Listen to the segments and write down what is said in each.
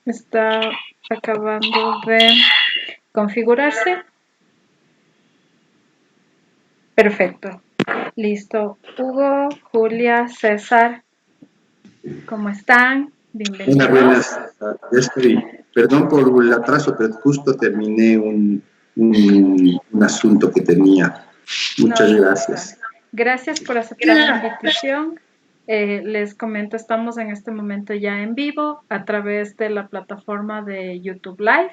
Está acabando de configurarse. Perfecto. Listo. Hugo, Julia, César, ¿cómo están? Buenas, Bienvenidos. ya estoy. Perdón por el atraso, pero justo terminé un asunto que tenía. Muchas No, gracias. gracias por aceptar la invitación. Les comento, estamos en este momento ya en vivo a través de la plataforma de YouTube Live.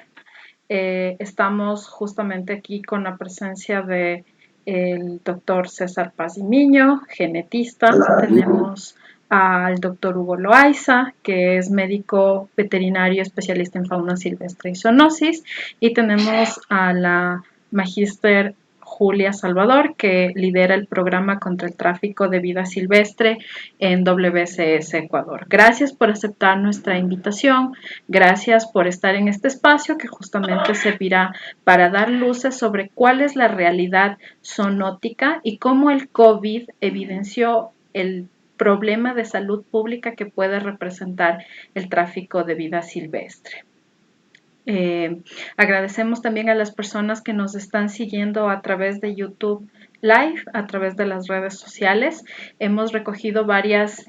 Estamos justamente aquí con la presencia de el doctor César Pazimiño, genetista. Tenemos al doctor Hugo Loaiza, que es médico veterinario especialista en fauna silvestre y zoonosis, y tenemos a la magíster Julia Salvador, que lidera el programa contra el tráfico de vida silvestre en WCS Ecuador. Gracias por aceptar nuestra invitación, gracias por estar en este espacio que justamente servirá para dar luces sobre cuál es la realidad zoonótica y cómo el COVID evidenció el problema de salud pública que puede representar el tráfico de vida silvestre. Agradecemos también a las personas que nos están siguiendo a través de YouTube Live, a través de las redes sociales. Hemos recogido varias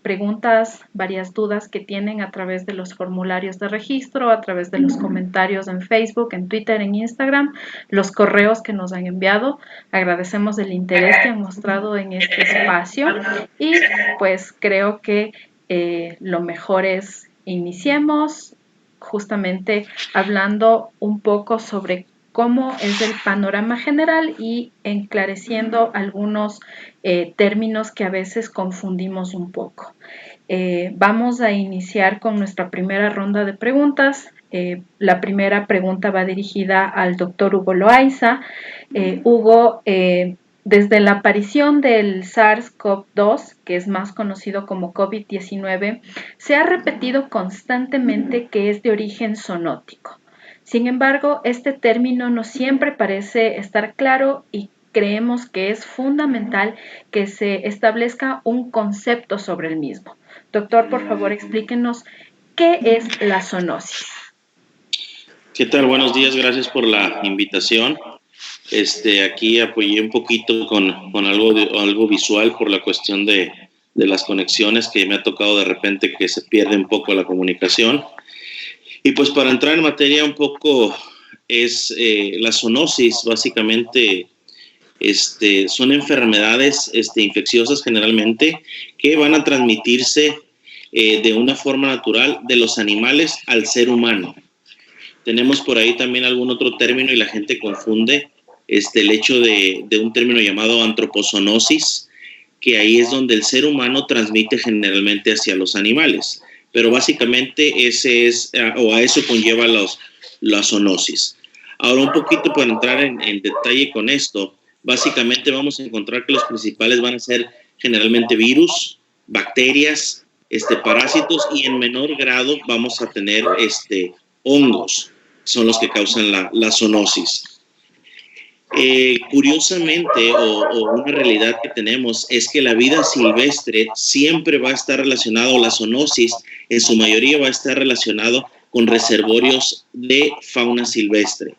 preguntas, varias dudas que tienen a través de los formularios de registro, a través de los comentarios en Facebook, en Twitter, en Instagram, los correos que nos han enviado. Agradecemos el interés que han mostrado en este espacio y pues creo que lo mejor es iniciemos justamente hablando un poco sobre cómo es el panorama general y enclareciendo algunos términos que a veces confundimos un poco. Vamos a iniciar con nuestra primera ronda de preguntas. La primera pregunta va dirigida al doctor Hugo Loaiza. Hugo, desde la aparición del SARS-CoV-2, que es más conocido como COVID-19, se ha repetido constantemente que es de origen zoonótico. Sin embargo, este término no siempre parece estar claro y creemos que es fundamental que se establezca un concepto sobre el mismo. Doctor, por favor, explíquenos qué es la zoonosis. ¿Qué tal? Buenos días, gracias por la invitación. Aquí apoyé un poquito con algo visual por la cuestión de las conexiones, que me ha tocado de repente que se pierde un poco la comunicación. Y pues para entrar en materia un poco, es la zoonosis, básicamente son enfermedades infecciosas generalmente que van a transmitirse de una forma natural de los animales al ser humano. Tenemos por ahí también algún otro término y la gente confunde el hecho de un término llamado antropozoonosis, que ahí es donde el ser humano transmite generalmente hacia los animales. Pero básicamente ese es, o a eso conlleva la zoonosis. Ahora un poquito para entrar en detalle con esto, básicamente vamos a encontrar que los principales van a ser generalmente virus, bacterias, parásitos, y en menor grado vamos a tener hongos, son los que causan la zoonosis. Curiosamente, o una realidad que tenemos, es que la vida silvestre siempre va a estar relacionado, la zoonosis en su mayoría va a estar relacionado con reservorios de fauna silvestre.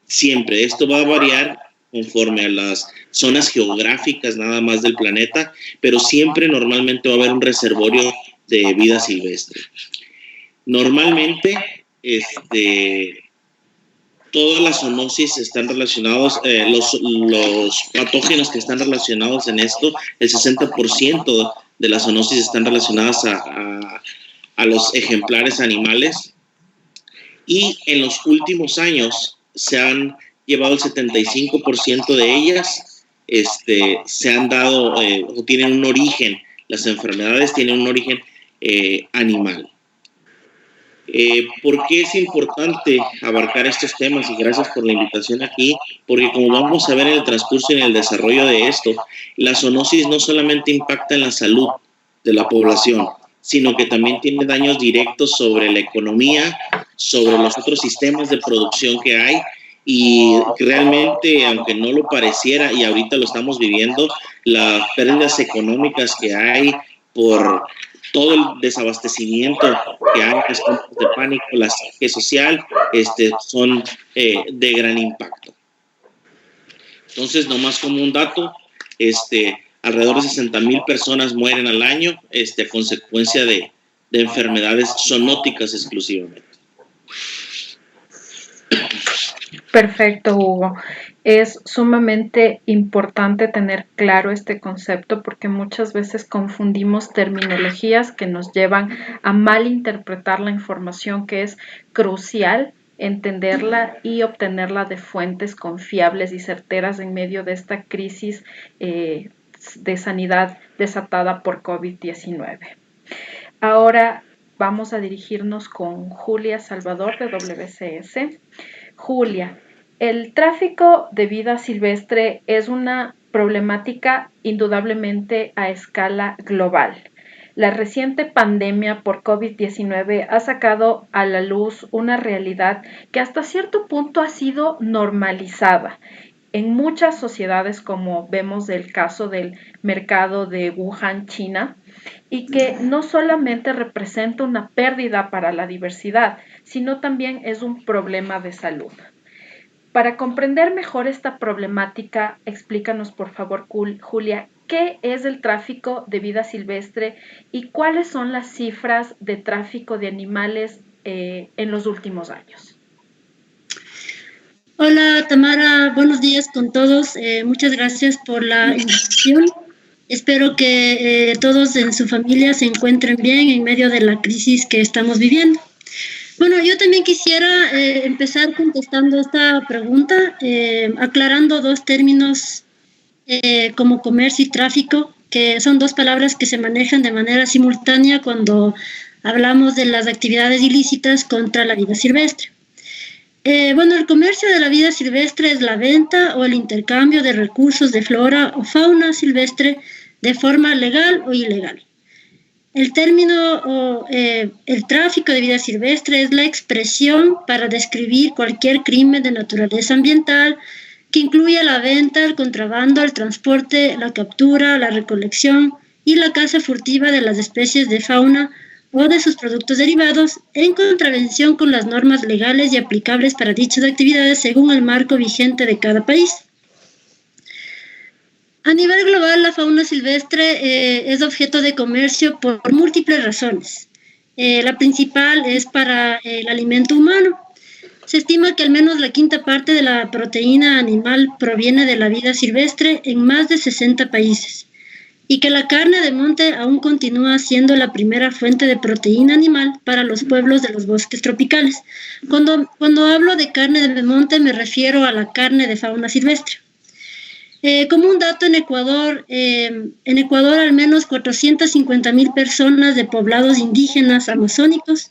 Siempre, esto va a variar conforme a las zonas geográficas nada más del planeta, pero siempre normalmente va a haber un reservorio de vida silvestre. Normalmente, todas las zoonosis están relacionados, los patógenos que están relacionados en esto, el 60% de las zoonosis están relacionadas a los ejemplares animales, y en los últimos años se han llevado el 75% de ellas, se han dado, o tienen un origen, las enfermedades tienen un origen animal. ¿Por qué es importante abarcar estos temas? Y gracias por la invitación aquí, porque como vamos a ver en el transcurso y en el desarrollo de esto, la zoonosis no solamente impacta en la salud de la población, sino que también tiene daños directos sobre la economía, sobre los otros sistemas de producción que hay, y realmente, aunque no lo pareciera, y ahorita lo estamos viviendo, las pérdidas económicas que hay por todo el desabastecimiento que hay, las compras de pánico, la psique social, son de gran impacto. Entonces, nomás como un dato, alrededor de 60,000 personas mueren al año a consecuencia de enfermedades zoonóticas exclusivamente. Perfecto, Hugo. Es sumamente importante tener claro este concepto porque muchas veces confundimos terminologías que nos llevan a malinterpretar la información, que es crucial entenderla y obtenerla de fuentes confiables y certeras en medio de esta crisis de sanidad desatada por COVID-19. Ahora vamos a dirigirnos con Julia Salvador de WCS. Julia, el tráfico de vida silvestre es una problemática indudablemente a escala global. La reciente pandemia por COVID-19 ha sacado a la luz una realidad que hasta cierto punto ha sido normalizada en muchas sociedades, como vemos del caso del mercado de Wuhan, China, y que no solamente representa una pérdida para la diversidad, sino también es un problema de salud. Para comprender mejor esta problemática, explícanos por favor, Julia, ¿qué es el tráfico de vida silvestre y cuáles son las cifras de tráfico de animales en los últimos años? Hola Tamara, buenos días con todos. Muchas gracias por la invitación. Espero que todos en su familia se encuentren bien en medio de la crisis que estamos viviendo. Bueno, yo también quisiera empezar contestando esta pregunta, aclarando dos términos como comercio y tráfico, que son dos palabras que se manejan de manera simultánea cuando hablamos de las actividades ilícitas contra la vida silvestre. El comercio de la vida silvestre es la venta o el intercambio de recursos de flora o fauna silvestre de forma legal o ilegal. El término el tráfico de vida silvestre es la expresión para describir cualquier crimen de naturaleza ambiental que incluya la venta, el contrabando, el transporte, la captura, la recolección y la caza furtiva de las especies de fauna o de sus productos derivados en contravención con las normas legales y aplicables para dichas actividades según el marco vigente de cada país. A nivel global, la fauna silvestre es objeto de comercio por múltiples razones. La principal es para el alimento humano. Se estima que al menos la quinta parte de la proteína animal proviene de la vida silvestre en más de 60 países. Y que la carne de monte aún continúa siendo la primera fuente de proteína animal para los pueblos de los bosques tropicales. Cuando hablo de carne de monte me refiero a la carne de fauna silvestre. Como un dato, en Ecuador al menos 450,000 personas de poblados indígenas amazónicos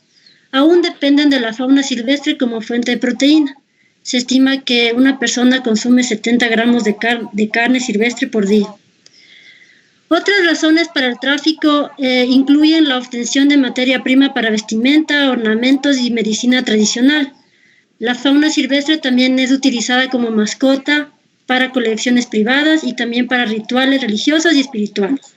aún dependen de la fauna silvestre como fuente de proteína. Se estima que una persona consume 70 gramos de carne silvestre por día. Otras razones para el tráfico incluyen la obtención de materia prima para vestimenta, ornamentos y medicina tradicional. La fauna silvestre también es utilizada como mascota para colecciones privadas y también para rituales religiosos y espirituales.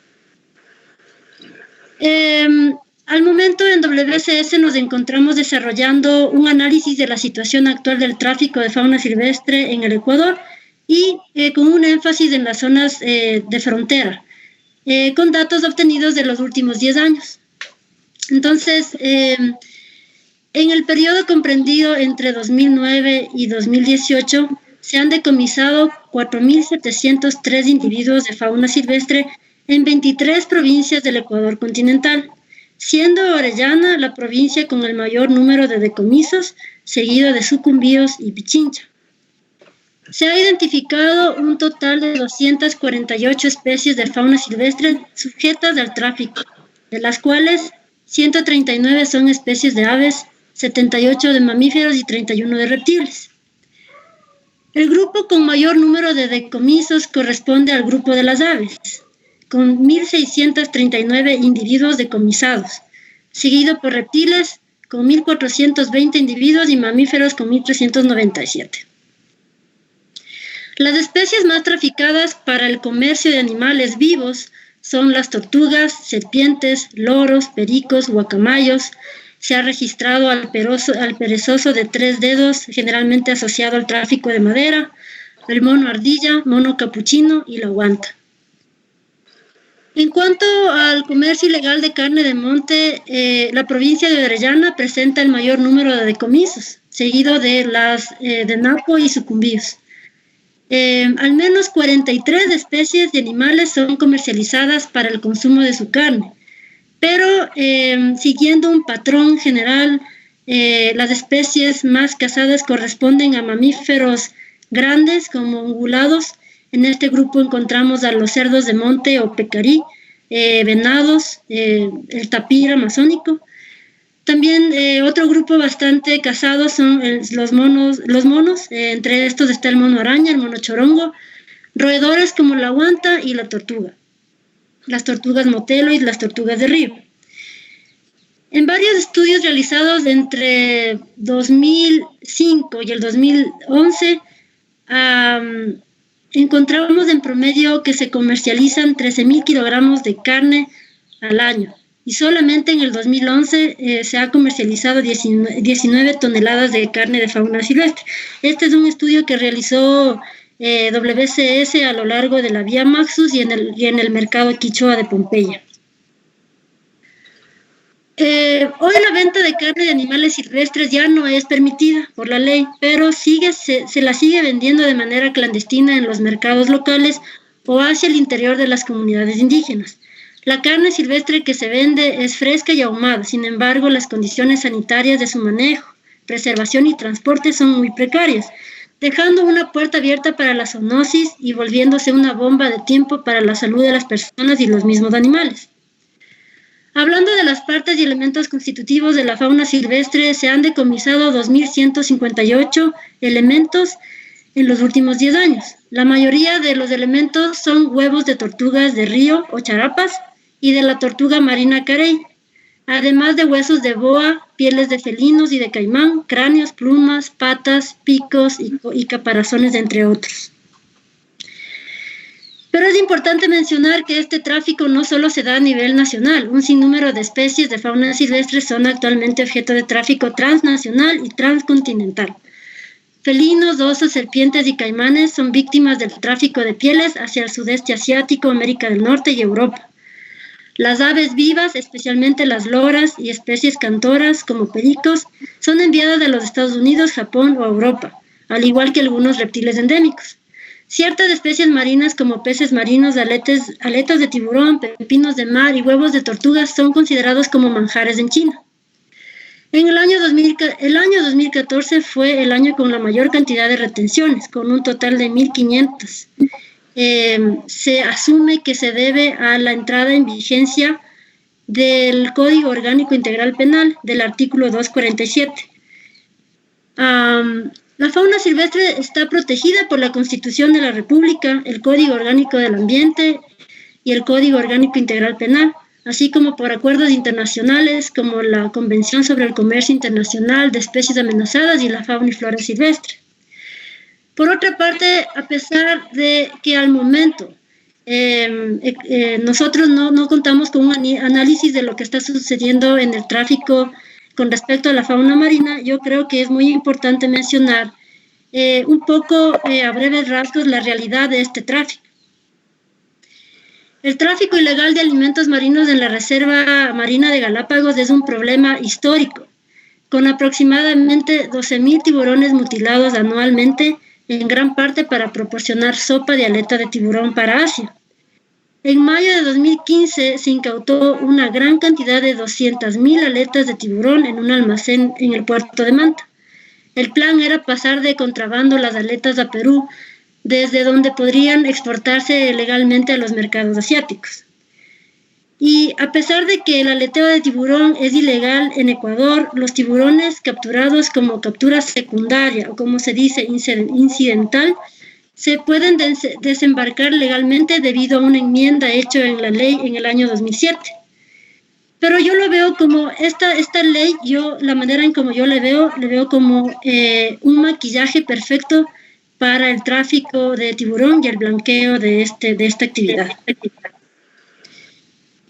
Al momento en WCS nos encontramos desarrollando un análisis de la situación actual del tráfico de fauna silvestre en el Ecuador y con un énfasis en las zonas de frontera, con datos obtenidos de los últimos 10 años. Entonces, en el periodo comprendido entre 2009 y 2018, se han decomisado 4.703 individuos de fauna silvestre en 23 provincias del Ecuador continental, siendo Orellana la provincia con el mayor número de decomisos, seguido de Sucumbíos y Pichincha. Se ha identificado un total de 248 especies de fauna silvestre sujetas al tráfico, de las cuales 139 son especies de aves, 78 de mamíferos y 31 de reptiles. El grupo con mayor número de decomisos corresponde al grupo de las aves, con 1.639 individuos decomisados, seguido por reptiles con 1.420 individuos y mamíferos con 1.397. Las especies más traficadas para el comercio de animales vivos son las tortugas, serpientes, loros, pericos, guacamayos. Se ha registrado al perezoso de 3 dedos, generalmente asociado al tráfico de madera, el mono ardilla, mono capuchino y la guanta. En cuanto al comercio ilegal de carne de monte, la provincia de Orellana presenta el mayor número de decomisos, seguido de las de Napo y Sucumbíos. Al menos 43 especies de animales son comercializadas para el consumo de su carne, pero siguiendo un patrón general, las especies más cazadas corresponden a mamíferos grandes como ungulados. En este grupo encontramos a los cerdos de monte o pecarí, venados, el tapir amazónico. También otro grupo bastante cazado son los monos, entre estos está el mono araña, el mono chorongo, roedores como la guanta y la tortuga, las tortugas motelo y las tortugas de río. En varios estudios realizados entre 2005 y el 2011, encontramos en promedio que se comercializan 13.000 kilogramos de carne al año. Y solamente en el 2011 se ha comercializado 19 toneladas de carne de fauna silvestre. Este es un estudio que realizó WCS a lo largo de la vía Maxus y en el mercado Quichoa de Pompeya. Hoy la venta de carne de animales silvestres ya no es permitida por la ley, pero se la sigue vendiendo de manera clandestina en los mercados locales o hacia el interior de las comunidades indígenas. La carne silvestre que se vende es fresca y ahumada, sin embargo, las condiciones sanitarias de su manejo, preservación y transporte son muy precarias, dejando una puerta abierta para la zoonosis y volviéndose una bomba de tiempo para la salud de las personas y los mismos animales. Hablando de las partes y elementos constitutivos de la fauna silvestre, se han decomisado 2.158 elementos en los últimos 10 años. La mayoría de los elementos son huevos de tortugas de río o charapas y de la tortuga marina carey, además de huesos de boa, pieles de felinos y de caimán, cráneos, plumas, patas, picos y caparazones, entre otros. Pero es importante mencionar que este tráfico no solo se da a nivel nacional. Un sinnúmero de especies de fauna silvestre son actualmente objeto de tráfico transnacional y transcontinental. Felinos, osos, serpientes y caimanes son víctimas del tráfico de pieles hacia el sudeste asiático, América del Norte y Europa. Las aves vivas, especialmente las loras y especies cantoras como pericos, son enviadas a los Estados Unidos, Japón o Europa, al igual que algunos reptiles endémicos. Ciertas especies marinas como peces marinos, aletas de tiburón, pepinos de mar y huevos de tortugas son considerados como manjares en China. El año 2014 fue el año con la mayor cantidad de retenciones, con un total de 1.500. Se asume que se debe a la entrada en vigencia del Código Orgánico Integral Penal del artículo 247. La fauna silvestre está protegida por la Constitución de la República, el Código Orgánico del Ambiente y el Código Orgánico Integral Penal, así como por acuerdos internacionales como la Convención sobre el Comercio Internacional de Especies Amenazadas y la Fauna y Flora Silvestre. Por otra parte, a pesar de que al momento nosotros no contamos con un análisis de lo que está sucediendo en el tráfico con respecto a la fauna marina, yo creo que es muy importante mencionar un poco a breves rasgos la realidad de este tráfico. El tráfico ilegal de alimentos marinos en la Reserva Marina de Galápagos es un problema histórico, con aproximadamente 12.000 tiburones mutilados anualmente, en gran parte para proporcionar sopa de aleta de tiburón para Asia. En mayo de 2015 se incautó una gran cantidad de 200.000 aletas de tiburón en un almacén en el puerto de Manta. El plan era pasar de contrabando las aletas a Perú, desde donde podrían exportarse legalmente a los mercados asiáticos. Y a pesar de que el aleteo de tiburón es ilegal en Ecuador, los tiburones capturados como captura secundaria o como se dice incidental, se pueden desembarcar legalmente debido a una enmienda hecha en la ley en el año 2007. Pero yo lo veo como esta ley, la manera en como yo le veo como un maquillaje perfecto para el tráfico de tiburón y el blanqueo de esta actividad.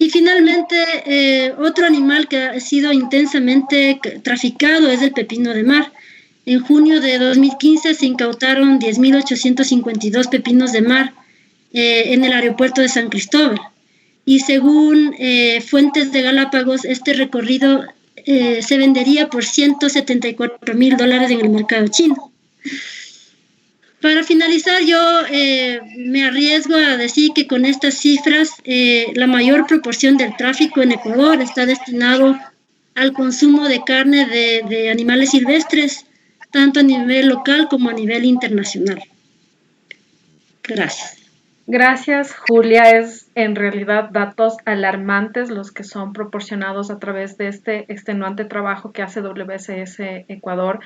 Y finalmente, otro animal que ha sido intensamente traficado es el pepino de mar. En junio de 2015 se incautaron 10.852 pepinos de mar en el aeropuerto de San Cristóbal. Y según fuentes de Galápagos, este recorrido se vendería por $174.000 en el mercado chino. Para finalizar, yo me arriesgo a decir que con estas cifras, la mayor proporción del tráfico en Ecuador está destinado al consumo de carne de animales silvestres, tanto a nivel local como a nivel internacional. Gracias. Gracias, Julia. Es en realidad datos alarmantes los que son proporcionados a través de este extenuante trabajo que hace WCS Ecuador.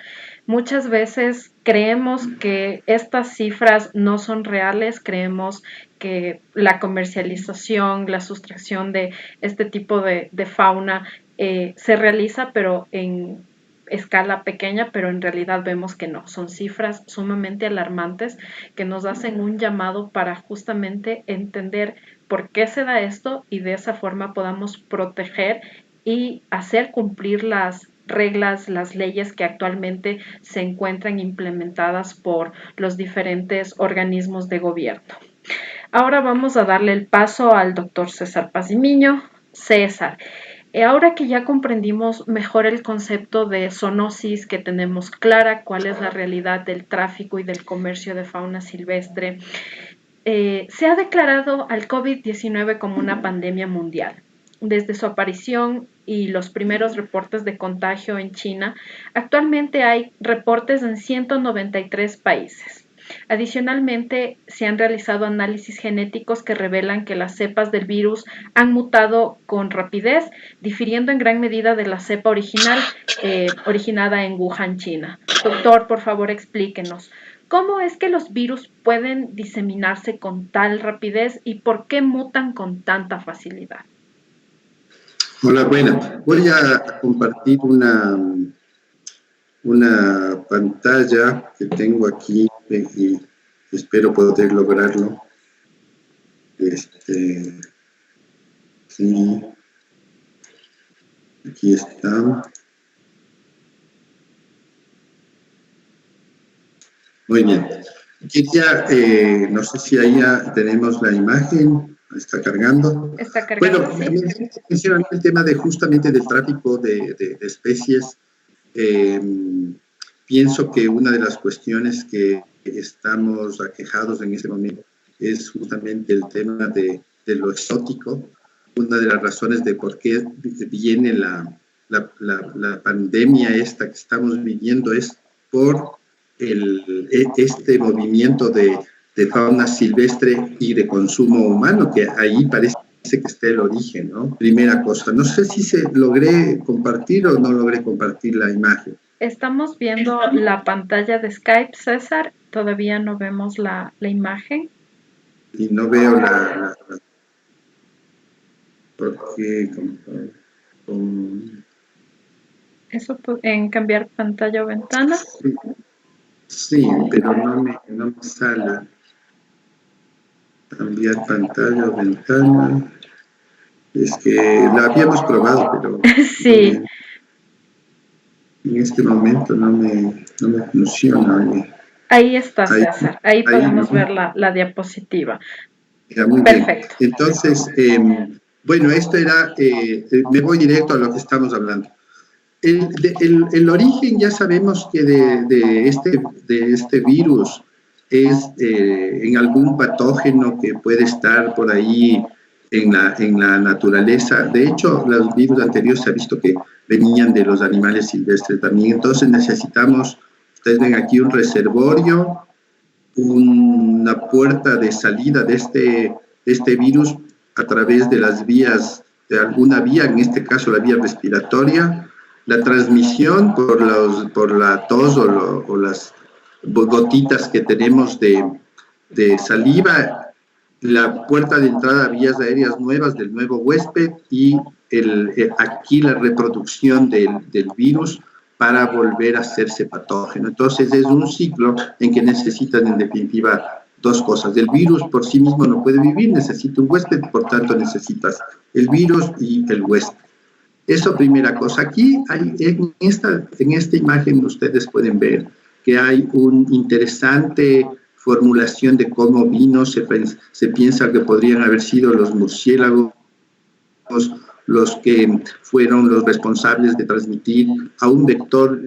Muchas veces creemos que estas cifras no son reales, creemos que la comercialización, la sustracción de este tipo de fauna se realiza, pero en escala pequeña, pero en realidad vemos que no, son cifras sumamente alarmantes que nos hacen un llamado para justamente entender por qué se da esto y de esa forma podamos proteger y hacer cumplir las reglas, las leyes que actualmente se encuentran implementadas por los diferentes organismos de gobierno. Ahora vamos a darle el paso al doctor César Pazimiño. César, ahora que ya comprendimos mejor el concepto de zoonosis, que tenemos clara cuál es la realidad del tráfico y del comercio de fauna silvestre, se ha declarado al COVID-19 como una pandemia mundial. Desde su aparición y los primeros reportes de contagio en China, actualmente hay reportes en 193 países. Adicionalmente, se han realizado análisis genéticos que revelan que las cepas del virus han mutado con rapidez, difiriendo en gran medida de la cepa original originada en Wuhan, China. Doctor, por favor, explíquenos, ¿cómo es que los virus pueden diseminarse con tal rapidez y por qué mutan con tanta facilidad? Hola, bueno, voy a compartir una pantalla que tengo aquí y espero poder lograrlo. Sí, aquí está. Muy bien. Aquí ya, no sé si ahí ya tenemos la imagen. Está cargando. Está cargando, bueno, sí. Mencionan el tema de justamente del tráfico de especies. Pienso que una de las cuestiones que estamos aquejados en este momento es justamente el tema de lo exótico. Una de las razones de por qué viene la pandemia esta que estamos viviendo es por este movimiento de fauna silvestre y de consumo humano, que ahí parece que está el origen, ¿no? Primera cosa, no sé si logré compartir o no logré compartir la imagen. Estamos viendo la pantalla de Skype, César, todavía no vemos la imagen. Y no veo porque ¿Eso en cambiar pantalla o ventana? Sí, pero no me sale. Cambiar pantalla o ventana. Es que la habíamos probado, pero sí. En este momento no me funciona. Ahí está, César. Ahí podemos ver la diapositiva. Ya, muy perfecto. Bien. Entonces, bueno, esto era, me voy directo a lo que estamos hablando. El origen ya sabemos que de este virus es en algún patógeno que puede estar por ahí en la naturaleza. De hecho, los virus anteriores se ha visto que venían de los animales silvestres también. Entonces necesitamos, ustedes ven aquí un reservorio, una puerta de salida de este virus a través de las vías, de alguna vía, en este caso la vía respiratoria, la transmisión por la tos o las gotitas que tenemos de saliva, la puerta de entrada a vías aéreas nuevas del nuevo huésped y aquí la reproducción del virus para volver a hacerse patógeno. Entonces es un ciclo en que necesitan en definitiva dos cosas. El virus por sí mismo no puede vivir, necesita un huésped, por tanto necesitas el virus y el huésped. Eso primera cosa. Aquí hay, en esta imagen ustedes pueden ver que hay una interesante formulación de cómo vino. Se piensa que podrían haber sido los murciélagos los que fueron los responsables de transmitir a un vector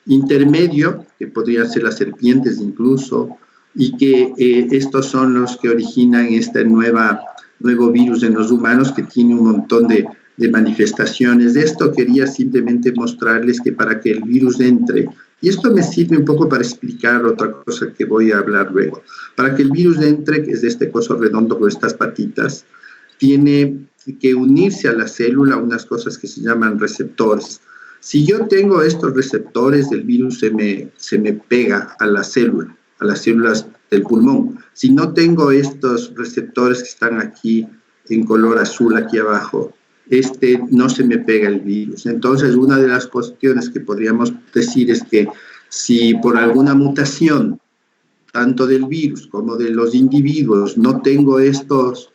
intermedio, que podrían ser las serpientes incluso, y que estos son los que originan este nuevo virus en los humanos, que tiene un montón de manifestaciones. De esto quería simplemente mostrarles que para que el virus entre, y esto me sirve un poco para explicar otra cosa que voy a hablar luego, para que el virus entre, que es de este coso redondo con estas patitas, tiene que unirse a la célula unas cosas que se llaman receptores. Si yo tengo estos receptores, el virus se me pega a la célula, a las células del pulmón. Si no tengo estos receptores que están aquí en color azul aquí abajo, no se me pega el virus. Entonces, una de las cuestiones que podríamos decir es que si por alguna mutación, tanto del virus como de los individuos, no tengo estos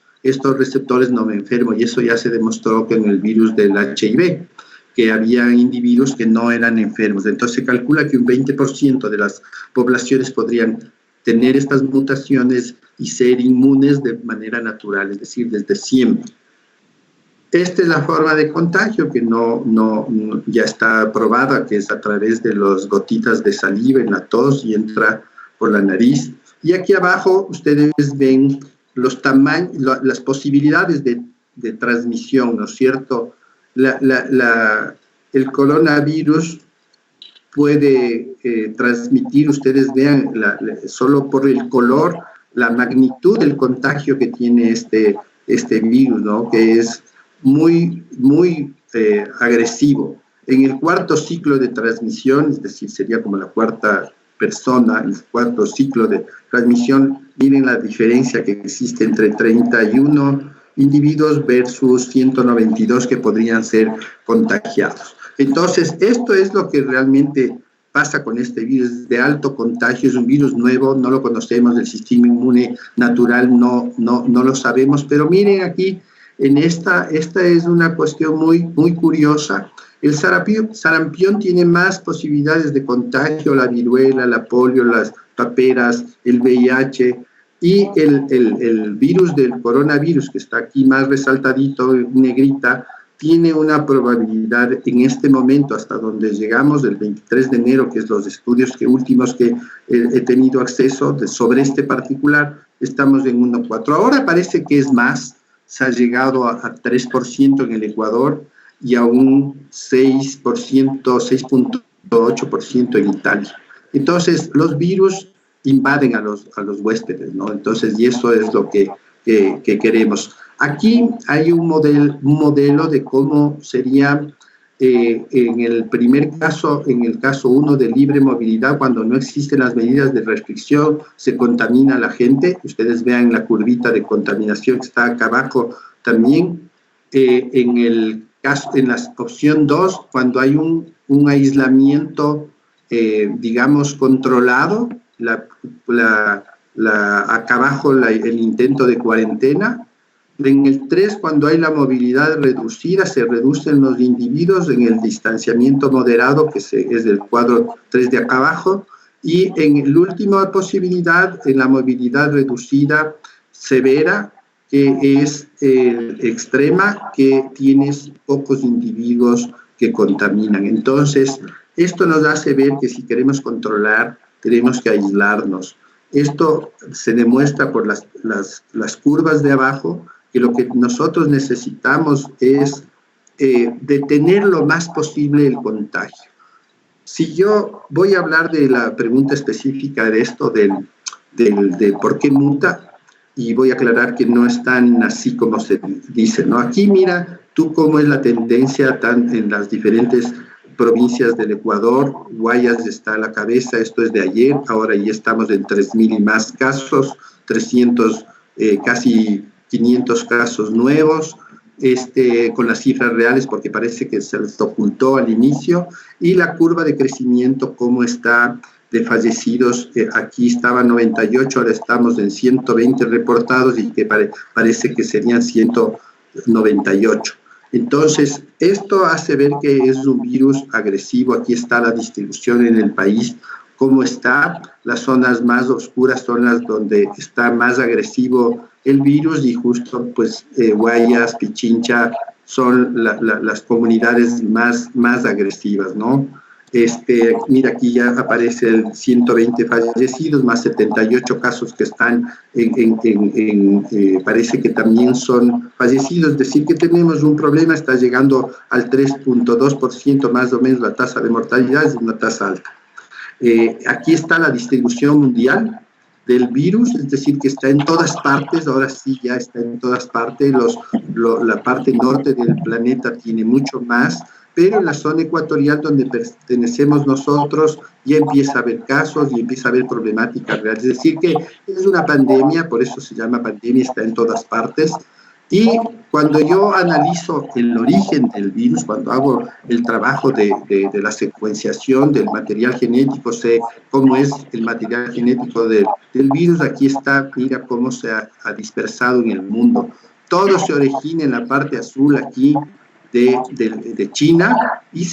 receptores, no me enfermo, y eso ya se demostró que en el virus del HIV, que había individuos que no eran enfermos. Entonces se calcula que un 20% de las poblaciones podrían tener estas mutaciones y ser inmunes de manera natural, es decir, desde siempre. Esta es la forma de contagio que ya está probada, que es a través de las gotitas de saliva en la tos y entra por la nariz. Y aquí abajo ustedes ven los tamaños, las posibilidades de transmisión, ¿no es cierto? El coronavirus puede transmitir, ustedes vean, solo por el color, la magnitud del contagio que tiene este virus, ¿no? Que es muy, muy agresivo. En el cuarto ciclo de transmisión, es decir, sería como la cuarta persona, el cuarto ciclo de transmisión, miren la diferencia que existe entre 31 individuos versus 192 que podrían ser contagiados. Entonces, esto es lo que realmente pasa con este virus de alto contagio. Es un virus nuevo, no lo conocemos, del sistema inmune natural no lo sabemos, pero miren aquí, esta es una cuestión muy, muy curiosa. El sarampión tiene más posibilidades de contagio, la viruela, la polio, las paperas, el VIH, y el virus del coronavirus, que está aquí más resaltadito, negrita, tiene una probabilidad en este momento, hasta donde llegamos, del 23 de enero, que es los estudios últimos que he tenido acceso sobre este particular, estamos en 1,4. Ahora parece que es más, se ha llegado a 3% en el Ecuador y a un 6.8% en Italia. Entonces, los virus invaden a los huéspedes, ¿no? Entonces, y eso es lo que queremos. Aquí hay un modelo de cómo sería en el primer caso, en el caso 1 de libre movilidad, cuando no existen las medidas de restricción, se contamina a la gente. Ustedes vean la curvita de contaminación que está acá abajo también. En la opción 2, cuando hay un aislamiento, digamos, controlado, acá abajo el intento de cuarentena. En el 3, cuando hay la movilidad reducida, se reducen los individuos. En el distanciamiento moderado, que es del cuadro 3 de acá abajo. Y en la última posibilidad, en la movilidad reducida severa, que es extrema, que tienes pocos individuos que contaminan. Entonces, esto nos hace ver que si queremos controlar, tenemos que aislarnos. Esto se demuestra por las curvas de abajo, que lo que nosotros necesitamos es detener lo más posible el contagio. Si yo voy a hablar de la pregunta específica de esto, de por qué muta, y voy a aclarar que no es tan así como se dice, ¿no? Aquí mira tú cómo es la tendencia en las diferentes provincias del Ecuador. Guayas está a la cabeza, esto es de ayer, ahora ya estamos en 3.000 y más casos, 300, casi 500 casos nuevos, con las cifras reales, porque parece que se les ocultó al inicio, y la curva de crecimiento cómo está de fallecidos, aquí estaban 98, ahora estamos en 120 reportados y que parece que serían 198. Entonces, esto hace ver que es un virus agresivo. Aquí está la distribución en el país, cómo está. Las zonas más oscuras son las donde está más agresivo el virus y justo pues Guayas, Pichincha son las comunidades más agresivas, ¿no? Mira, aquí ya aparece el 120 fallecidos, más 78 casos que están parece que también son fallecidos, es decir, que tenemos un problema, está llegando al 3.2% más o menos la tasa de mortalidad, es una tasa alta. Aquí está la distribución mundial del virus, es decir, que está en todas partes, ahora sí ya está en todas partes, la parte norte del planeta tiene mucho más, pero en la zona ecuatorial donde pertenecemos nosotros ya empieza a haber casos y empieza a haber problemáticas reales. Es decir, que es una pandemia, por eso se llama pandemia, está en todas partes. Y cuando yo analizo el origen del virus, cuando hago el trabajo de la secuenciación del material genético, sé cómo es el material genético del virus, aquí está, mira cómo se ha dispersado en el mundo. Todo se origina en la parte azul aquí, de China, y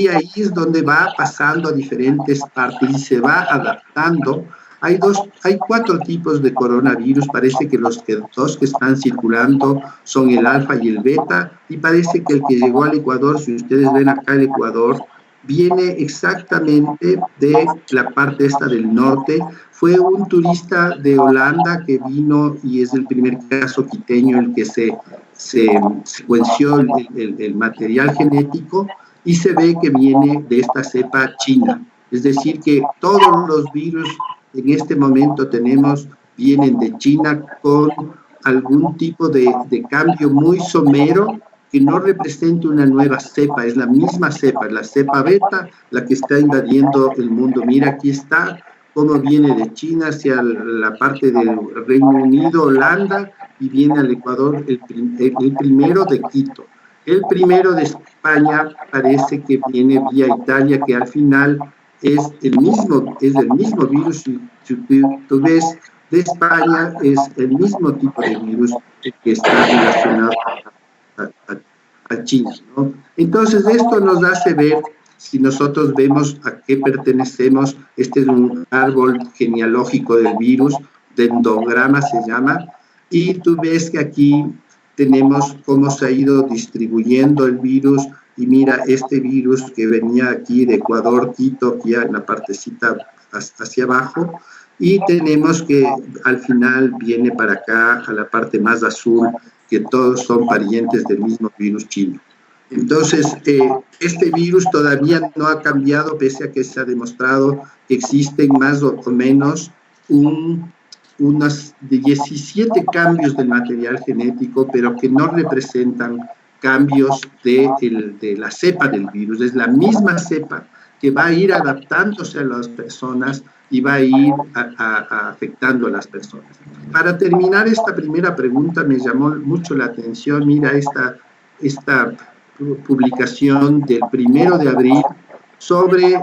ahí es donde va pasando a diferentes partes y se va adaptando. Hay 4 tipos de coronavirus, parece que los dos que están circulando son el alfa y el beta, y parece que el que llegó al Ecuador, si ustedes ven acá el Ecuador, viene exactamente de la parte esta del norte. Fue un turista de Holanda que vino y es el primer caso quiteño el que se secuenció el material genético y se ve que viene de esta cepa china. Es decir, que todos los virus en este momento tenemos vienen de China con algún tipo de cambio muy somero que no representa una nueva cepa, es la misma cepa, la cepa beta, la que está invadiendo el mundo. Mira, aquí está cómo viene de China hacia la parte del Reino Unido, Holanda, y viene al Ecuador el primero de Quito. El primero de España parece que viene vía Italia, que al final es el mismo virus. Si tú ves de España, es el mismo tipo de virus que está relacionado a China, ¿no? Entonces, esto nos hace ver, si nosotros vemos a qué pertenecemos, este es un árbol genealógico del virus, dendrograma se llama, y tú ves que aquí tenemos cómo se ha ido distribuyendo el virus, y mira, este virus que venía aquí de Ecuador, Quito, aquí en la partecita hacia abajo, y tenemos que al final viene para acá, a la parte más azul, que todos son parientes del mismo virus chino. Entonces, este virus todavía no ha cambiado, pese a que se ha demostrado que existen más o menos unos 17 cambios del material genético, pero que no representan cambios de la cepa del virus. Es la misma cepa que va a ir adaptándose a las personas y va a ir afectando a las personas. Para terminar esta primera pregunta, me llamó mucho la atención, mira esta publicación del 1 de abril sobre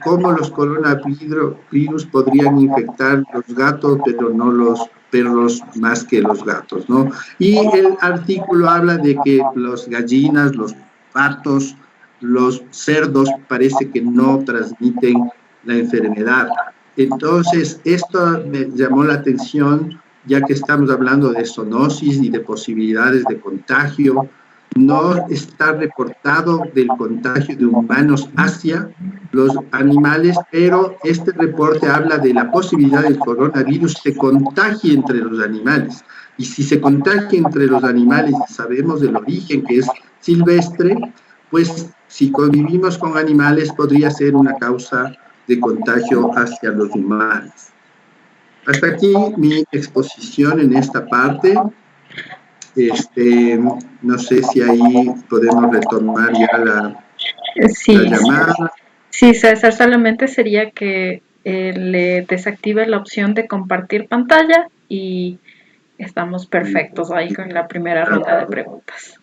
cómo los coronavirus podrían infectar los gatos, pero no los perros más que los gatos, ¿no? Y el artículo habla de que las gallinas, los patos, los cerdos parece que no transmiten la enfermedad. Entonces, esto me llamó la atención, ya que estamos hablando de zoonosis y de posibilidades de contagio. No está reportado del contagio de humanos hacia los animales, pero este reporte habla de la posibilidad del coronavirus se contagie entre los animales. Y si se contagia entre los animales y sabemos del origen que es silvestre, pues si convivimos con animales podría ser una causa de contagio hacia los humanos. Hasta aquí mi exposición en esta parte. No sé si ahí podemos retomar ya la llamada. Sí, César, solamente sería que le desactive la opción de compartir pantalla y estamos perfectos ahí con la primera ronda de preguntas.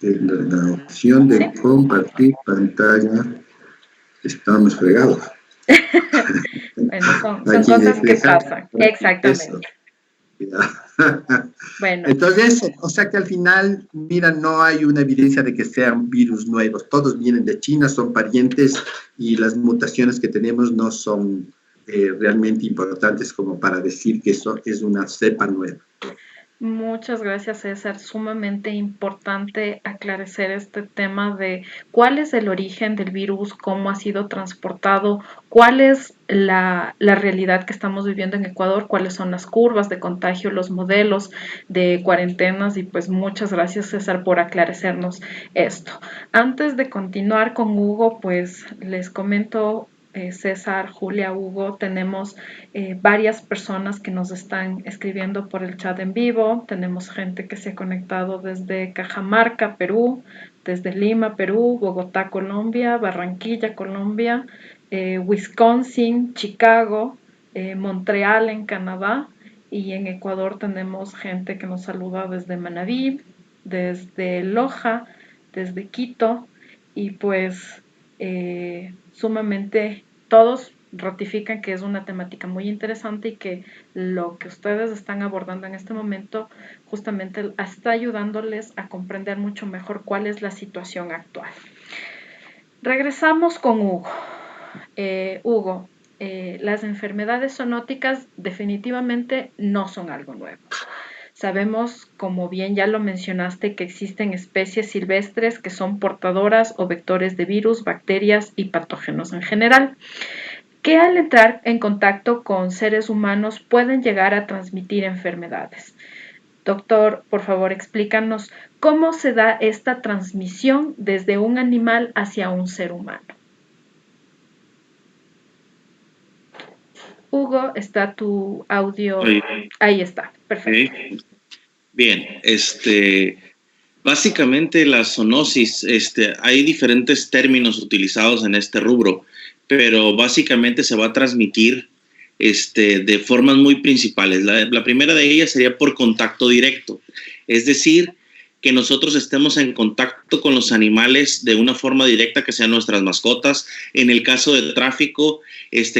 La opción de compartir pantalla. Estamos fregados. Bueno, son cosas que pasan. Exactamente. Bueno. Entonces, o sea que al final, mira, no hay una evidencia de que sean virus nuevos. Todos vienen de China, son parientes y las mutaciones que tenemos no son realmente importantes como para decir que eso es una cepa nueva. Muchas gracias, César. Sumamente importante aclarecer este tema de cuál es el origen del virus, cómo ha sido transportado, cuál es la realidad que estamos viviendo en Ecuador, cuáles son las curvas de contagio, los modelos de cuarentenas y pues muchas gracias, César, por aclarecernos esto. Antes de continuar con Hugo, pues les comento César, Julia, Hugo, tenemos varias personas que nos están escribiendo por el chat en vivo, tenemos gente que se ha conectado desde Cajamarca, Perú, desde Lima, Perú, Bogotá, Colombia, Barranquilla, Colombia, Wisconsin, Chicago, Montreal en Canadá y en Ecuador tenemos gente que nos saluda desde Manabí, desde Loja, desde Quito y pues sumamente todos ratifican que es una temática muy interesante y que lo que ustedes están abordando en este momento justamente está ayudándoles a comprender mucho mejor cuál es la situación actual. Regresamos con Hugo. Hugo, las enfermedades zoonóticas definitivamente no son algo nuevo. Sabemos, como bien ya lo mencionaste, que existen especies silvestres que son portadoras o vectores de virus, bacterias y patógenos en general, que al entrar en contacto con seres humanos pueden llegar a transmitir enfermedades. Doctor, por favor, explícanos cómo se da esta transmisión desde un animal hacia un ser humano. Hugo, ¿está tu audio? Ahí está, perfecto. Bien, básicamente la zoonosis, hay diferentes términos utilizados en este rubro, pero básicamente se va a transmitir de formas muy principales. La primera de ellas sería por contacto directo, es decir, que nosotros estemos en contacto con los animales de una forma directa, que sean nuestras mascotas. En el caso del tráfico,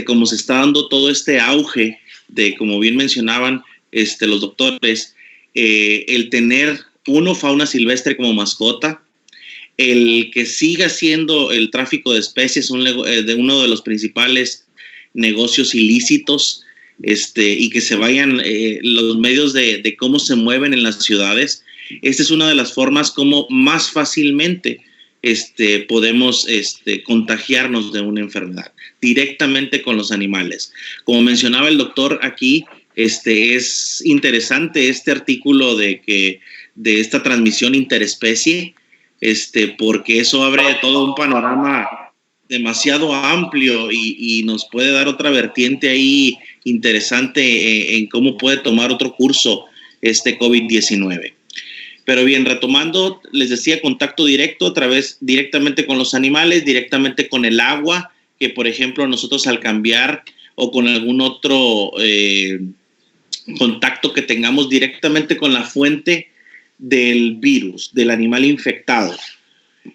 como se está dando todo este auge de, como bien mencionaban los doctores, el tener fauna silvestre como mascota, el que siga siendo el tráfico de especies de uno de los principales negocios ilícitos, y que se vayan los medios de cómo se mueven en las ciudades. Esta es una de las formas como más fácilmente podemos contagiarnos de una enfermedad, directamente con los animales. Como mencionaba el doctor aquí, es interesante este artículo de esta transmisión interespecie, porque eso abre todo un panorama demasiado amplio y nos puede dar otra vertiente ahí interesante en cómo puede tomar otro curso COVID-19. Pero bien, retomando, les decía, contacto directo directamente con los animales, directamente con el agua, que por ejemplo nosotros al cambiar o con algún otro contacto que tengamos directamente con la fuente del virus, del animal infectado.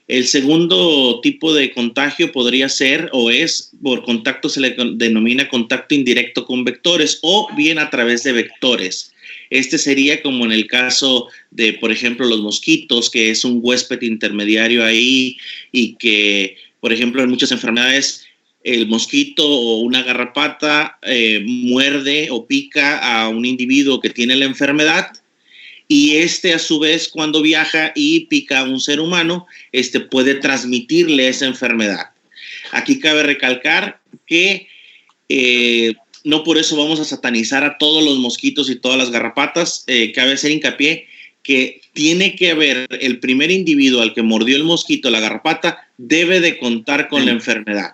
El segundo tipo de contagio podría ser o es por contacto, se le denomina contacto indirecto con vectores o bien a través de vectores. Sería como en el caso de, por ejemplo, los mosquitos, que es un huésped intermediario ahí y que, por ejemplo, en muchas enfermedades el mosquito o una garrapata muerde o pica a un individuo que tiene la enfermedad y a su vez cuando viaja y pica a un ser humano, puede transmitirle esa enfermedad. Aquí cabe recalcar que no por eso vamos a satanizar a todos los mosquitos y todas las garrapatas. Cabe hacer hincapié que tiene que haber el primer individuo al que mordió el mosquito, la garrapata, debe de contar con la enfermedad.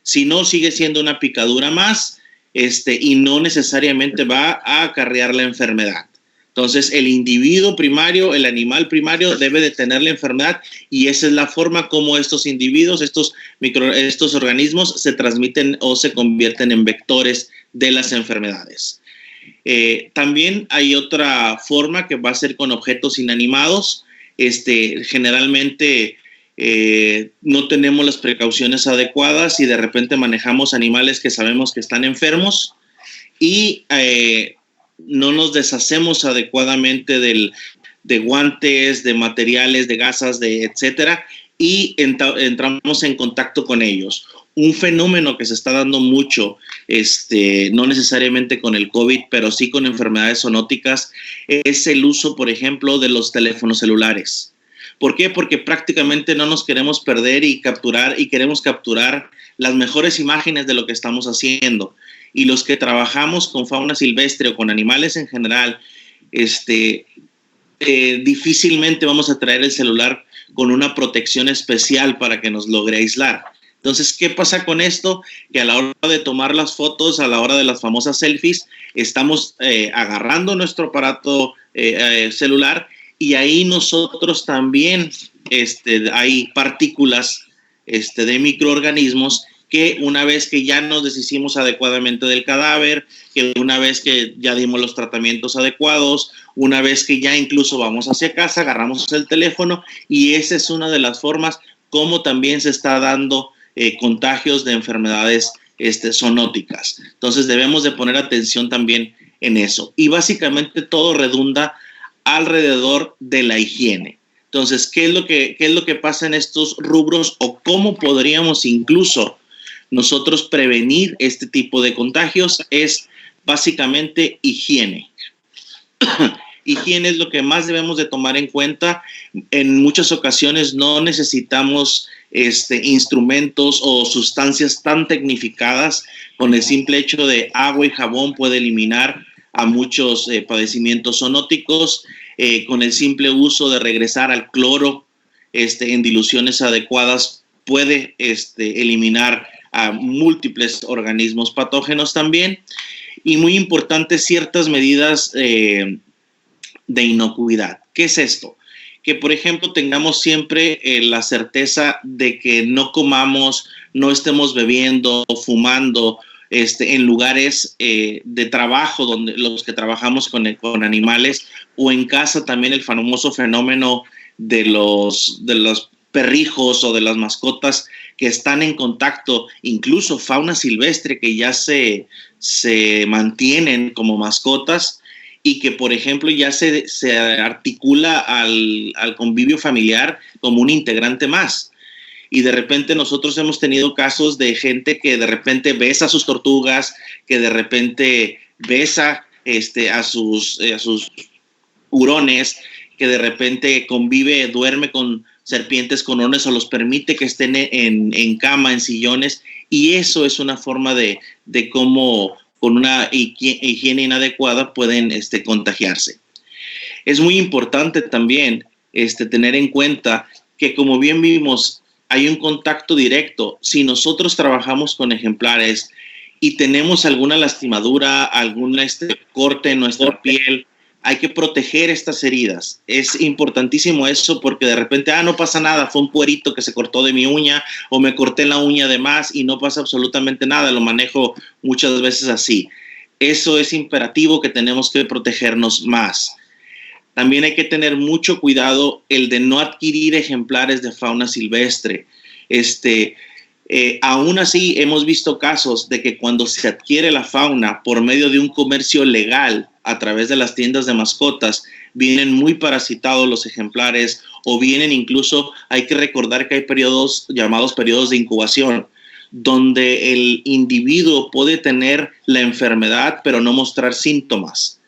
Si no, sigue siendo una picadura más y no necesariamente va a acarrear la enfermedad. Entonces, el individuo primario, el animal primario debe de tener la enfermedad y esa es la forma como estos individuos, estos organismos se transmiten o se convierten en vectores de las enfermedades. También hay otra forma que va a ser con objetos inanimados. Generalmente no tenemos las precauciones adecuadas y de repente manejamos animales que sabemos que están enfermos y no nos deshacemos adecuadamente de guantes, de materiales, de gasas, etcétera, y entramos en contacto con ellos. Un fenómeno que se está dando mucho, no necesariamente con el COVID, pero sí con enfermedades zoonóticas, es el uso, por ejemplo, de los teléfonos celulares. ¿Por qué? Porque prácticamente no nos queremos perder y queremos capturar las mejores imágenes de lo que estamos haciendo. Y los que trabajamos con fauna silvestre o con animales en general, difícilmente vamos a traer el celular con una protección especial para que nos logre aislar. Entonces, ¿qué pasa con esto? Que a la hora de tomar las fotos, a la hora de las famosas selfies, estamos agarrando nuestro aparato celular y ahí nosotros también hay partículas de microorganismos que una vez que ya nos deshicimos adecuadamente del cadáver, que una vez que ya dimos los tratamientos adecuados, una vez que ya incluso vamos hacia casa, agarramos el teléfono y esa es una de las formas como también se está dando contagios de enfermedades zoonóticas. Entonces debemos de poner atención también en eso. Y básicamente todo redunda alrededor de la higiene. Entonces, ¿qué es lo que pasa en estos rubros o cómo podríamos incluso nosotros prevenir este tipo de contagios? Es básicamente higiene. Higiene es lo que más debemos de tomar en cuenta. En muchas ocasiones no necesitamos instrumentos o sustancias tan tecnificadas. Con el simple hecho de agua y jabón puede eliminar a muchos padecimientos zoonóticos. Con el simple uso de regresar al cloro en diluciones adecuadas puede eliminar a múltiples organismos patógenos también. Y muy importante, ciertas medidas de inocuidad. ¿Qué es esto? Que, por ejemplo, tengamos siempre la certeza de que no comamos, no estemos bebiendo o fumando en lugares de trabajo donde los que trabajamos con animales, o en casa también el famoso fenómeno de los perrijos o de las mascotas que están en contacto, incluso fauna silvestre que ya se mantienen como mascotas y que, por ejemplo, ya se articula al convivio familiar como un integrante más. Y de repente nosotros hemos tenido casos de gente que de repente besa a sus tortugas, que de repente besa a sus hurones, que de repente duerme con serpientes con hurones o los permite que estén en cama, en sillones. Y eso es una forma de cómo con una higiene inadecuada pueden contagiarse. Es muy importante también tener en cuenta que, como bien vimos, hay un contacto directo. Si nosotros trabajamos con ejemplares y tenemos alguna lastimadura, algún corte en nuestra piel, hay que proteger estas heridas. Es importantísimo eso porque de repente, no pasa nada, fue un cuerito que se cortó de mi uña o me corté la uña de más y no pasa absolutamente nada. Lo manejo muchas veces así. Eso es imperativo, que tenemos que protegernos más. También hay que tener mucho cuidado el de no adquirir ejemplares de fauna silvestre. Aún así, hemos visto casos de que cuando se adquiere la fauna por medio de un comercio legal a través de las tiendas de mascotas, vienen muy parasitados los ejemplares o vienen incluso, hay que recordar que hay periodos llamados periodos de incubación, donde el individuo puede tener la enfermedad pero no mostrar síntomas.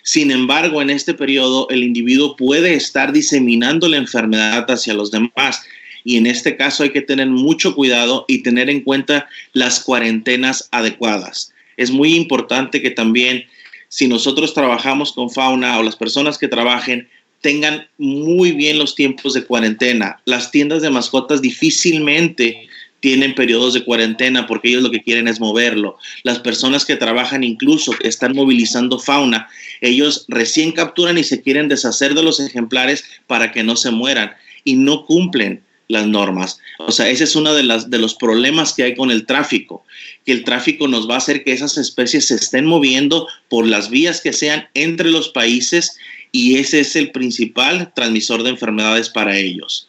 Sin embargo, en este periodo, el individuo puede estar diseminando la enfermedad hacia los demás. Y en este caso hay que tener mucho cuidado y tener en cuenta las cuarentenas adecuadas. Es muy importante que también, si nosotros trabajamos con fauna o las personas que trabajen, tengan muy bien los tiempos de cuarentena. Las tiendas de mascotas difícilmente tienen periodos de cuarentena porque ellos lo que quieren es moverlo. Las personas que trabajan incluso, que están movilizando fauna, ellos recién capturan y se quieren deshacer de los ejemplares para que no se mueran y no cumplen las normas. O sea, ese es uno de los problemas que hay con el tráfico, que el tráfico nos va a hacer que esas especies se estén moviendo por las vías que sean entre los países y ese es el principal transmisor de enfermedades para ellos.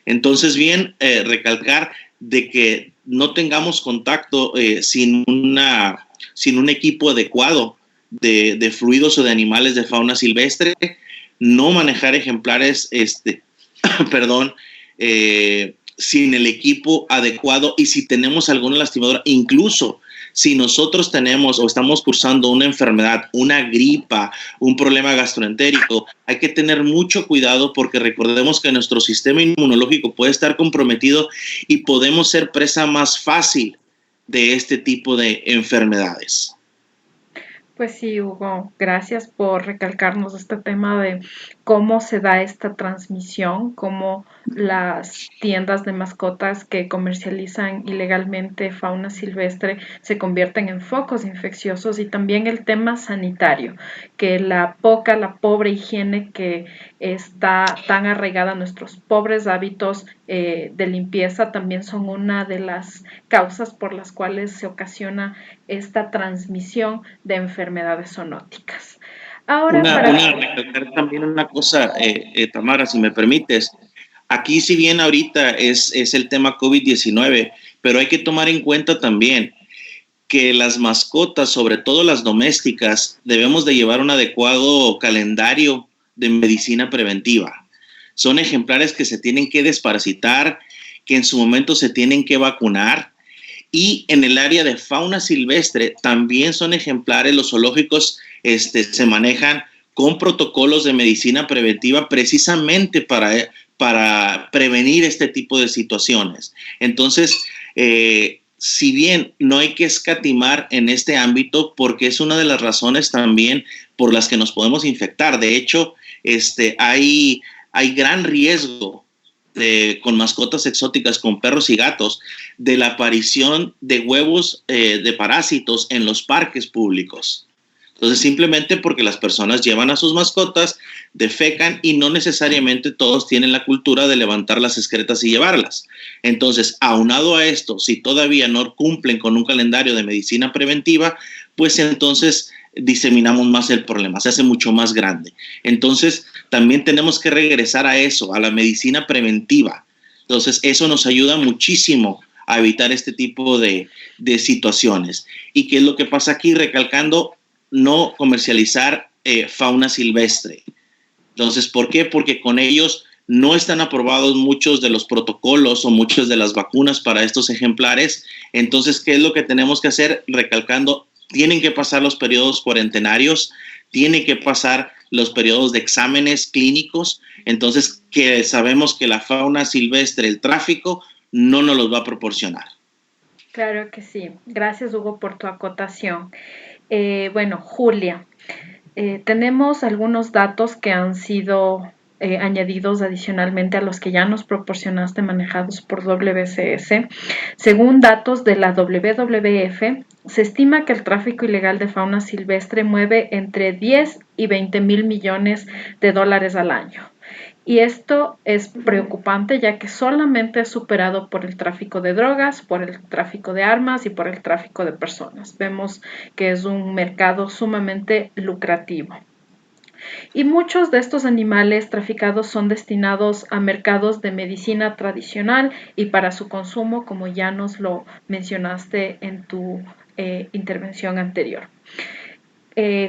Entonces, bien, recalcar de que no tengamos contacto sin un equipo adecuado de fluidos o de animales de fauna silvestre, no manejar ejemplares, perdón, sin el equipo adecuado, y si tenemos alguna lastimadura, incluso si nosotros tenemos o estamos cursando una enfermedad, una gripa, un problema gastroentérico, hay que tener mucho cuidado, porque recordemos que nuestro sistema inmunológico puede estar comprometido y podemos ser presa más fácil de este tipo de enfermedades. Pues sí, Hugo, gracias por recalcarnos este tema de cómo se da esta transmisión, cómo las tiendas de mascotas que comercializan ilegalmente fauna silvestre se convierten en focos infecciosos, y también el tema sanitario, que la pobre higiene que está tan arraigada a nuestros pobres hábitos de limpieza también son una de las causas por las cuales se ocasiona esta transmisión de enfermedades zoonóticas. Ahora, recalcar también una cosa, Tamara, si me permites. Aquí, si bien ahorita es el tema COVID-19, pero hay que tomar en cuenta también que las mascotas, sobre todo las domésticas, debemos de llevar un adecuado calendario de medicina preventiva. Son ejemplares que se tienen que desparasitar, que en su momento se tienen que vacunar. Y en el área de fauna silvestre también son ejemplares, los zoológicos se manejan con protocolos de medicina preventiva precisamente para prevenir este tipo de situaciones. Entonces, si bien no hay que escatimar en este ámbito, porque es una de las razones también por las que nos podemos infectar. De hecho, hay gran riesgo con mascotas exóticas, con perros y gatos, de la aparición de huevos de parásitos en los parques públicos. Entonces, simplemente porque las personas llevan a sus mascotas, defecan, y no necesariamente todos tienen la cultura de levantar las excretas y llevarlas. Entonces, aunado a esto, si todavía no cumplen con un calendario de medicina preventiva, pues entonces diseminamos más el problema, se hace mucho más grande. Entonces, también tenemos que regresar a eso, a la medicina preventiva. Entonces, eso nos ayuda muchísimo a evitar este tipo de situaciones. ¿Y qué es lo que pasa aquí? Recalcando, no comercializar fauna silvestre. Entonces, ¿por qué? Porque con ellos no están aprobados muchos de los protocolos o muchas de las vacunas para estos ejemplares. Entonces, ¿qué es lo que tenemos que hacer? Recalcando, tienen que pasar los periodos cuarentenarios, tienen que pasar los periodos de exámenes clínicos. Entonces, que sabemos que la fauna silvestre, el tráfico, no nos los va a proporcionar. Claro que sí. Gracias, Hugo, por tu acotación. Bueno, Julia, tenemos algunos datos que han sido añadidos adicionalmente a los que ya nos proporcionaste, manejados por WCS. Según datos de la WWF, se estima que el tráfico ilegal de fauna silvestre mueve entre 10 y 20 mil millones de dólares al año. Y esto es preocupante, ya que solamente es superado por el tráfico de drogas, por el tráfico de armas y por el tráfico de personas. Vemos que es un mercado sumamente lucrativo. Y muchos de estos animales traficados son destinados a mercados de medicina tradicional y para su consumo, como ya nos lo mencionaste en tu intervención anterior.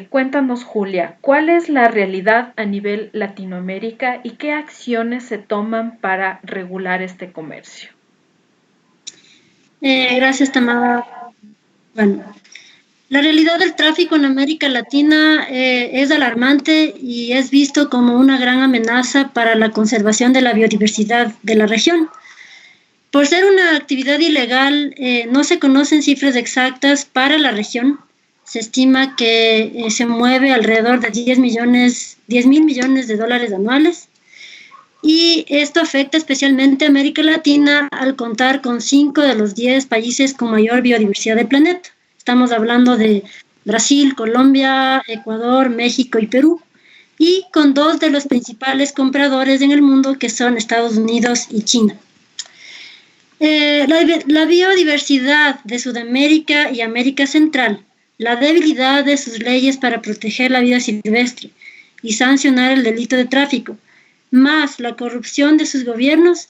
Cuéntanos, Julia, ¿cuál es la realidad a nivel Latinoamérica y qué acciones se toman para regular este comercio? Gracias, Tamara. Bueno, la realidad del tráfico en América Latina es alarmante y es visto como una gran amenaza para la conservación de la biodiversidad de la región. Por ser una actividad ilegal, no se conocen cifras exactas para la región. Se estima que se mueve alrededor de 10 mil millones de dólares anuales, y esto afecta especialmente a América Latina al contar con 5 de los 10 países con mayor biodiversidad del planeta. Estamos hablando de Brasil, Colombia, Ecuador, México y Perú, y con 2 de los principales compradores en el mundo, que son Estados Unidos y China. La biodiversidad de Sudamérica y América Central, la debilidad de sus leyes para proteger la vida silvestre y sancionar el delito de tráfico, más la corrupción de sus gobiernos,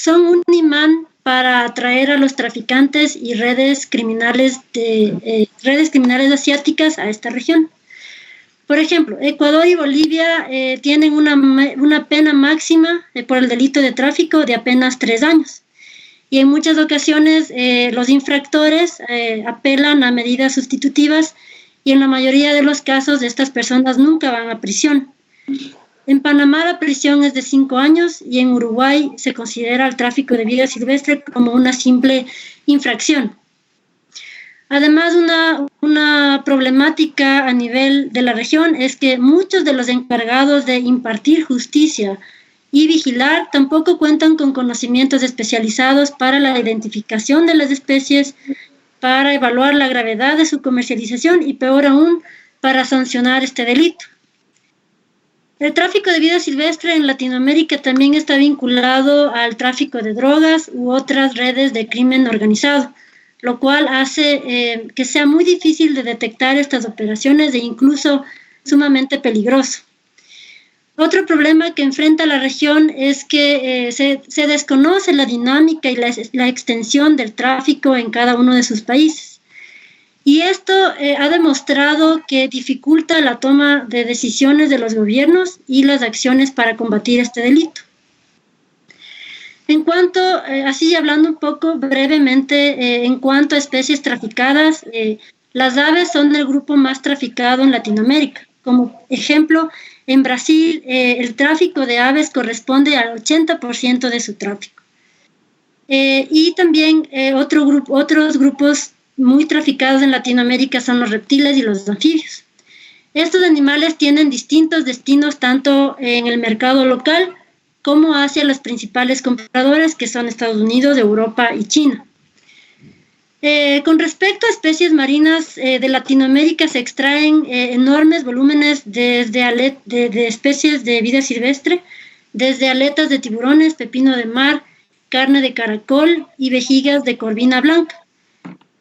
son un imán para atraer a los traficantes y redes criminales asiáticas a esta región. Por ejemplo, Ecuador y Bolivia tienen una pena máxima por el delito de tráfico de apenas 3 años. Y en muchas ocasiones los infractores apelan a medidas sustitutivas y en la mayoría de los casos estas personas nunca van a prisión. En Panamá la prisión es de 5 años y en Uruguay se considera el tráfico de vida silvestre como una simple infracción. Además, una problemática a nivel de la región es que muchos de los encargados de impartir justicia y vigilar tampoco cuentan con conocimientos especializados para la identificación de las especies, para evaluar la gravedad de su comercialización y, peor aún, para sancionar este delito. El tráfico de vida silvestre en Latinoamérica también está vinculado al tráfico de drogas u otras redes de crimen organizado, lo cual hace que sea muy difícil de detectar estas operaciones e incluso sumamente peligroso. Otro problema que enfrenta la región es que se desconoce la dinámica y la extensión del tráfico en cada uno de sus países. Y esto ha demostrado que dificulta la toma de decisiones de los gobiernos y las acciones para combatir este delito. En cuanto, así hablando un poco brevemente, en cuanto a especies traficadas, las aves son el grupo más traficado en Latinoamérica. Como ejemplo, en Brasil el tráfico de aves corresponde al 80% de su tráfico. Y también otros grupos muy traficados en Latinoamérica son los reptiles y los anfibios. Estos animales tienen distintos destinos tanto en el mercado local como hacia los principales compradores que son Estados Unidos, Europa y China. Con respecto a especies marinas de Latinoamérica se extraen enormes volúmenes de especies de vida silvestre, desde aletas de tiburones, pepino de mar, carne de caracol y vejigas de corvina blanca.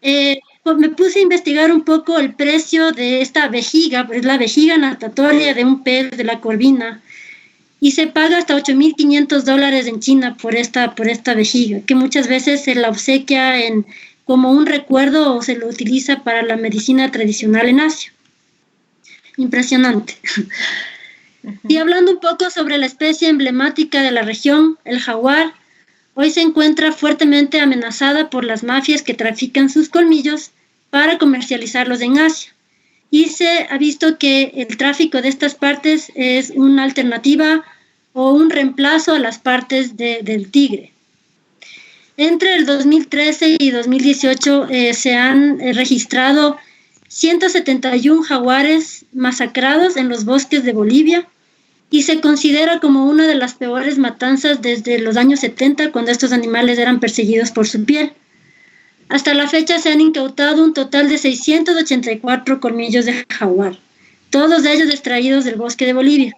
Me puse a investigar un poco el precio de esta vejiga, pues la vejiga natatoria de un pez de la corvina, y se paga hasta $8,500 en China por esta vejiga, que muchas veces se la obsequia como un recuerdo o se lo utiliza para la medicina tradicional en Asia. Impresionante. Y hablando un poco sobre la especie emblemática de la región, el jaguar, hoy se encuentra fuertemente amenazada por las mafias que trafican sus colmillos para comercializarlos en Asia. Y se ha visto que el tráfico de estas partes es una alternativa o un reemplazo a las partes del tigre. Entre el 2013 y 2018 se han registrado 171 jaguares masacrados en los bosques de Bolivia y se considera como una de las peores matanzas desde los años 70, cuando estos animales eran perseguidos por su piel. Hasta la fecha se han incautado un total de 684 colmillos de jaguar, todos ellos extraídos del bosque de Bolivia.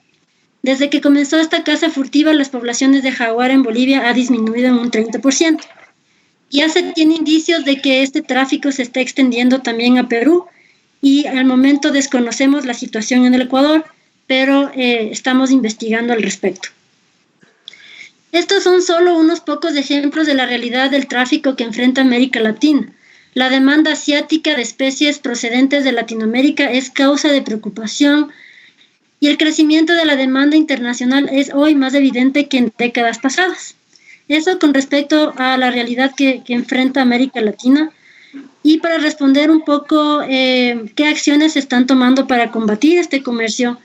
Desde que comenzó esta caza furtiva, las poblaciones de jaguar en Bolivia ha disminuido en un 30%. Ya se tiene indicios de que este tráfico se está extendiendo también a Perú y al momento desconocemos la situación en el Ecuador, pero estamos investigando al respecto. Estos son solo unos pocos ejemplos de la realidad del tráfico que enfrenta América Latina. La demanda asiática de especies procedentes de Latinoamérica es causa de preocupación y el crecimiento de la demanda internacional es hoy más evidente que en décadas pasadas. Eso con respecto a la realidad que enfrenta América Latina. Y para responder un poco qué acciones se están tomando para combatir este comercio,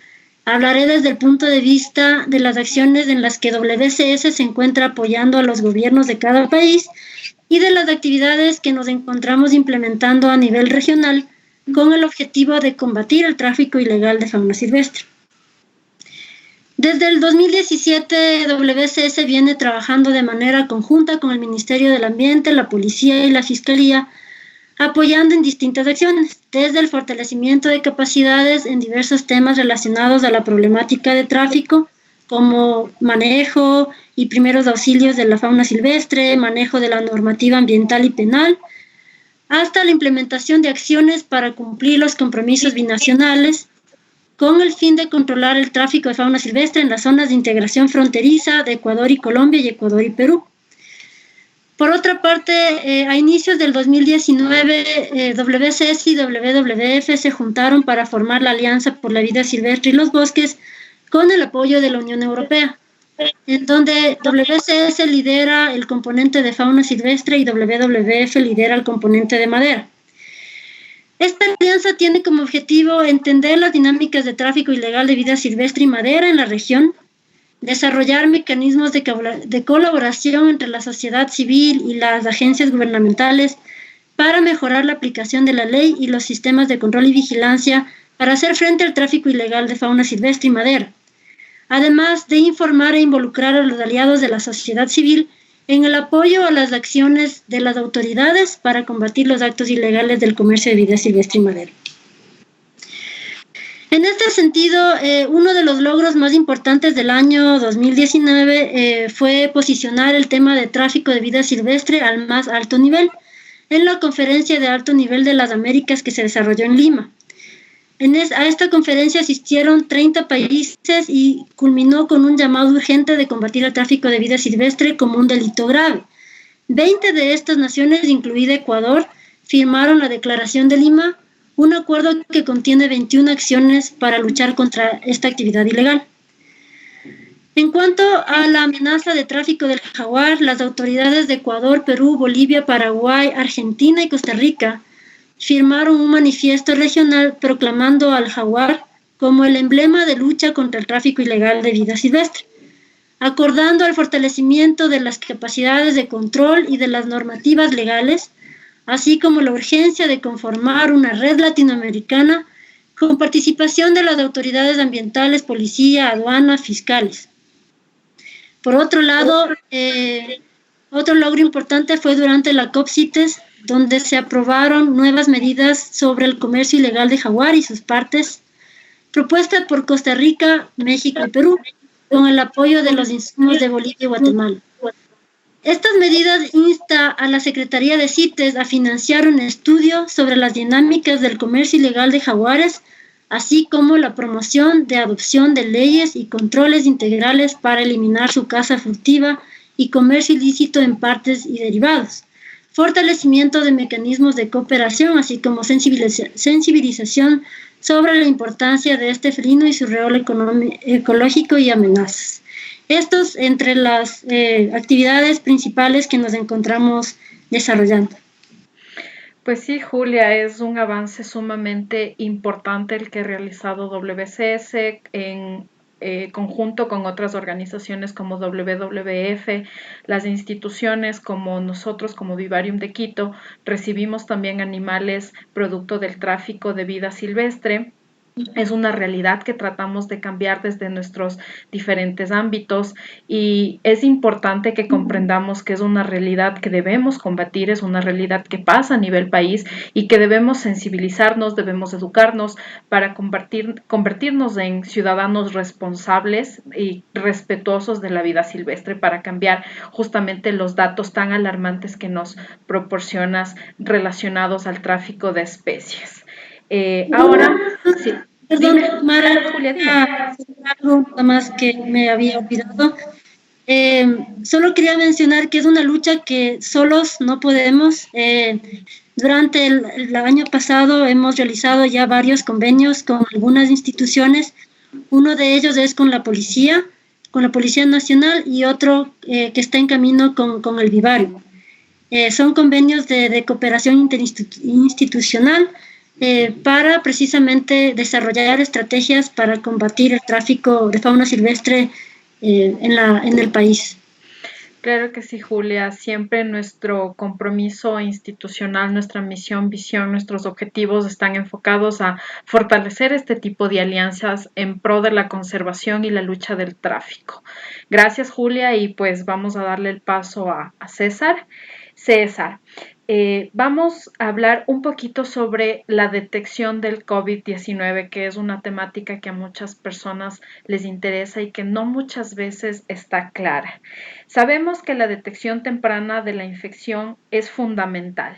hablaré desde el punto de vista de las acciones en las que WCS se encuentra apoyando a los gobiernos de cada país y de las actividades que nos encontramos implementando a nivel regional con el objetivo de combatir el tráfico ilegal de fauna silvestre. Desde el 2017, WCS viene trabajando de manera conjunta con el Ministerio del Ambiente, la Policía y la Fiscalía, apoyando en distintas acciones, desde el fortalecimiento de capacidades en diversos temas relacionados a la problemática de tráfico, como manejo y primeros auxilios de la fauna silvestre, manejo de la normativa ambiental y penal, hasta la implementación de acciones para cumplir los compromisos binacionales con el fin de controlar el tráfico de fauna silvestre en las zonas de integración fronteriza de Ecuador y Colombia y Ecuador y Perú. Por otra parte, a inicios del 2019, WCS y WWF se juntaron para formar la Alianza por la Vida Silvestre y los Bosques con el apoyo de la Unión Europea, en donde WCS lidera el componente de fauna silvestre y WWF lidera el componente de madera. Esta alianza tiene como objetivo entender las dinámicas de tráfico ilegal de vida silvestre y madera en la región, desarrollar mecanismos de colaboración entre la sociedad civil y las agencias gubernamentales para mejorar la aplicación de la ley y los sistemas de control y vigilancia para hacer frente al tráfico ilegal de fauna silvestre y madera, además de informar e involucrar a los aliados de la sociedad civil en el apoyo a las acciones de las autoridades para combatir los actos ilegales del comercio de vida silvestre y madera. En este sentido, uno de los logros más importantes del año 2019 fue posicionar el tema de tráfico de vida silvestre al más alto nivel en la Conferencia de Alto Nivel de las Américas que se desarrolló en Lima. A esta conferencia asistieron 30 países y culminó con un llamado urgente de combatir el tráfico de vida silvestre como un delito grave. 20 de estas naciones, incluida Ecuador, firmaron la Declaración de Lima, un acuerdo que contiene 21 acciones para luchar contra esta actividad ilegal. En cuanto a la amenaza de tráfico del jaguar, las autoridades de Ecuador, Perú, Bolivia, Paraguay, Argentina y Costa Rica firmaron un manifiesto regional proclamando al jaguar como el emblema de lucha contra el tráfico ilegal de vida silvestre, acordando el fortalecimiento de las capacidades de control y de las normativas legales, así como la urgencia de conformar una red latinoamericana con participación de las autoridades ambientales, policía, aduanas, fiscales. Por otro lado, otro logro importante fue durante la COP-CITES, donde se aprobaron nuevas medidas sobre el comercio ilegal de jaguar y sus partes, propuestas por Costa Rica, México y Perú, con el apoyo de los insumos de Bolivia y Guatemala. Estas medidas instan a la Secretaría de CITES a financiar un estudio sobre las dinámicas del comercio ilegal de jaguares, así como la promoción de adopción de leyes y controles integrales para eliminar su caza furtiva y comercio ilícito en partes y derivados, fortalecimiento de mecanismos de cooperación, así como sensibilización sobre la importancia de este felino y su rol ecológico y amenazas. Estos entre las actividades principales que nos encontramos desarrollando. Pues sí, Julia, es un avance sumamente importante el que ha realizado WCS en conjunto con otras organizaciones como WWF, las instituciones como nosotros, como Vivarium de Quito, recibimos también animales producto del tráfico de vida silvestre. Es una realidad que tratamos de cambiar desde nuestros diferentes ámbitos y es importante que comprendamos que es una realidad que debemos combatir, es una realidad que pasa a nivel país y que debemos sensibilizarnos, debemos educarnos para convertirnos en ciudadanos responsables y respetuosos de la vida silvestre para cambiar justamente los datos tan alarmantes que nos proporcionas relacionados al tráfico de especies. Ahora, sí. Perdón, Mara, Julieta, algo más que me había olvidado. Solo quería mencionar que es una lucha que solos no podemos. Durante el año pasado hemos realizado ya varios convenios con algunas instituciones. Uno de ellos es con la Policía Nacional y otro que está en camino con el Vivario. Son convenios de cooperación interinstitucional para precisamente desarrollar estrategias para combatir el tráfico de fauna silvestre en el país. Claro que sí, Julia. Siempre nuestro compromiso institucional, nuestra misión, visión, nuestros objetivos están enfocados a fortalecer este tipo de alianzas en pro de la conservación y la lucha del tráfico. Gracias, Julia, y pues vamos a darle el paso a César. César, vamos a hablar un poquito sobre la detección del COVID-19, que es una temática que a muchas personas les interesa y que no muchas veces está clara. Sabemos que la detección temprana de la infección es fundamental.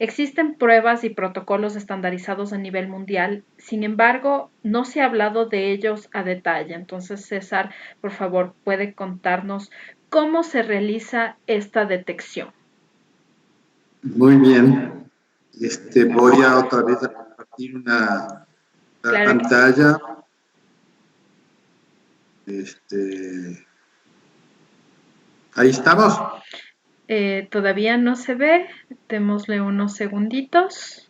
Existen pruebas y protocolos estandarizados a nivel mundial, sin embargo, no se ha hablado de ellos a detalle. Entonces, César, por favor, puede contarnos cómo se realiza esta detección. Muy bien. Voy a otra vez a compartir una Claro que sí. pantalla. Ahí estamos. Todavía no se ve. Démosle unos segunditos.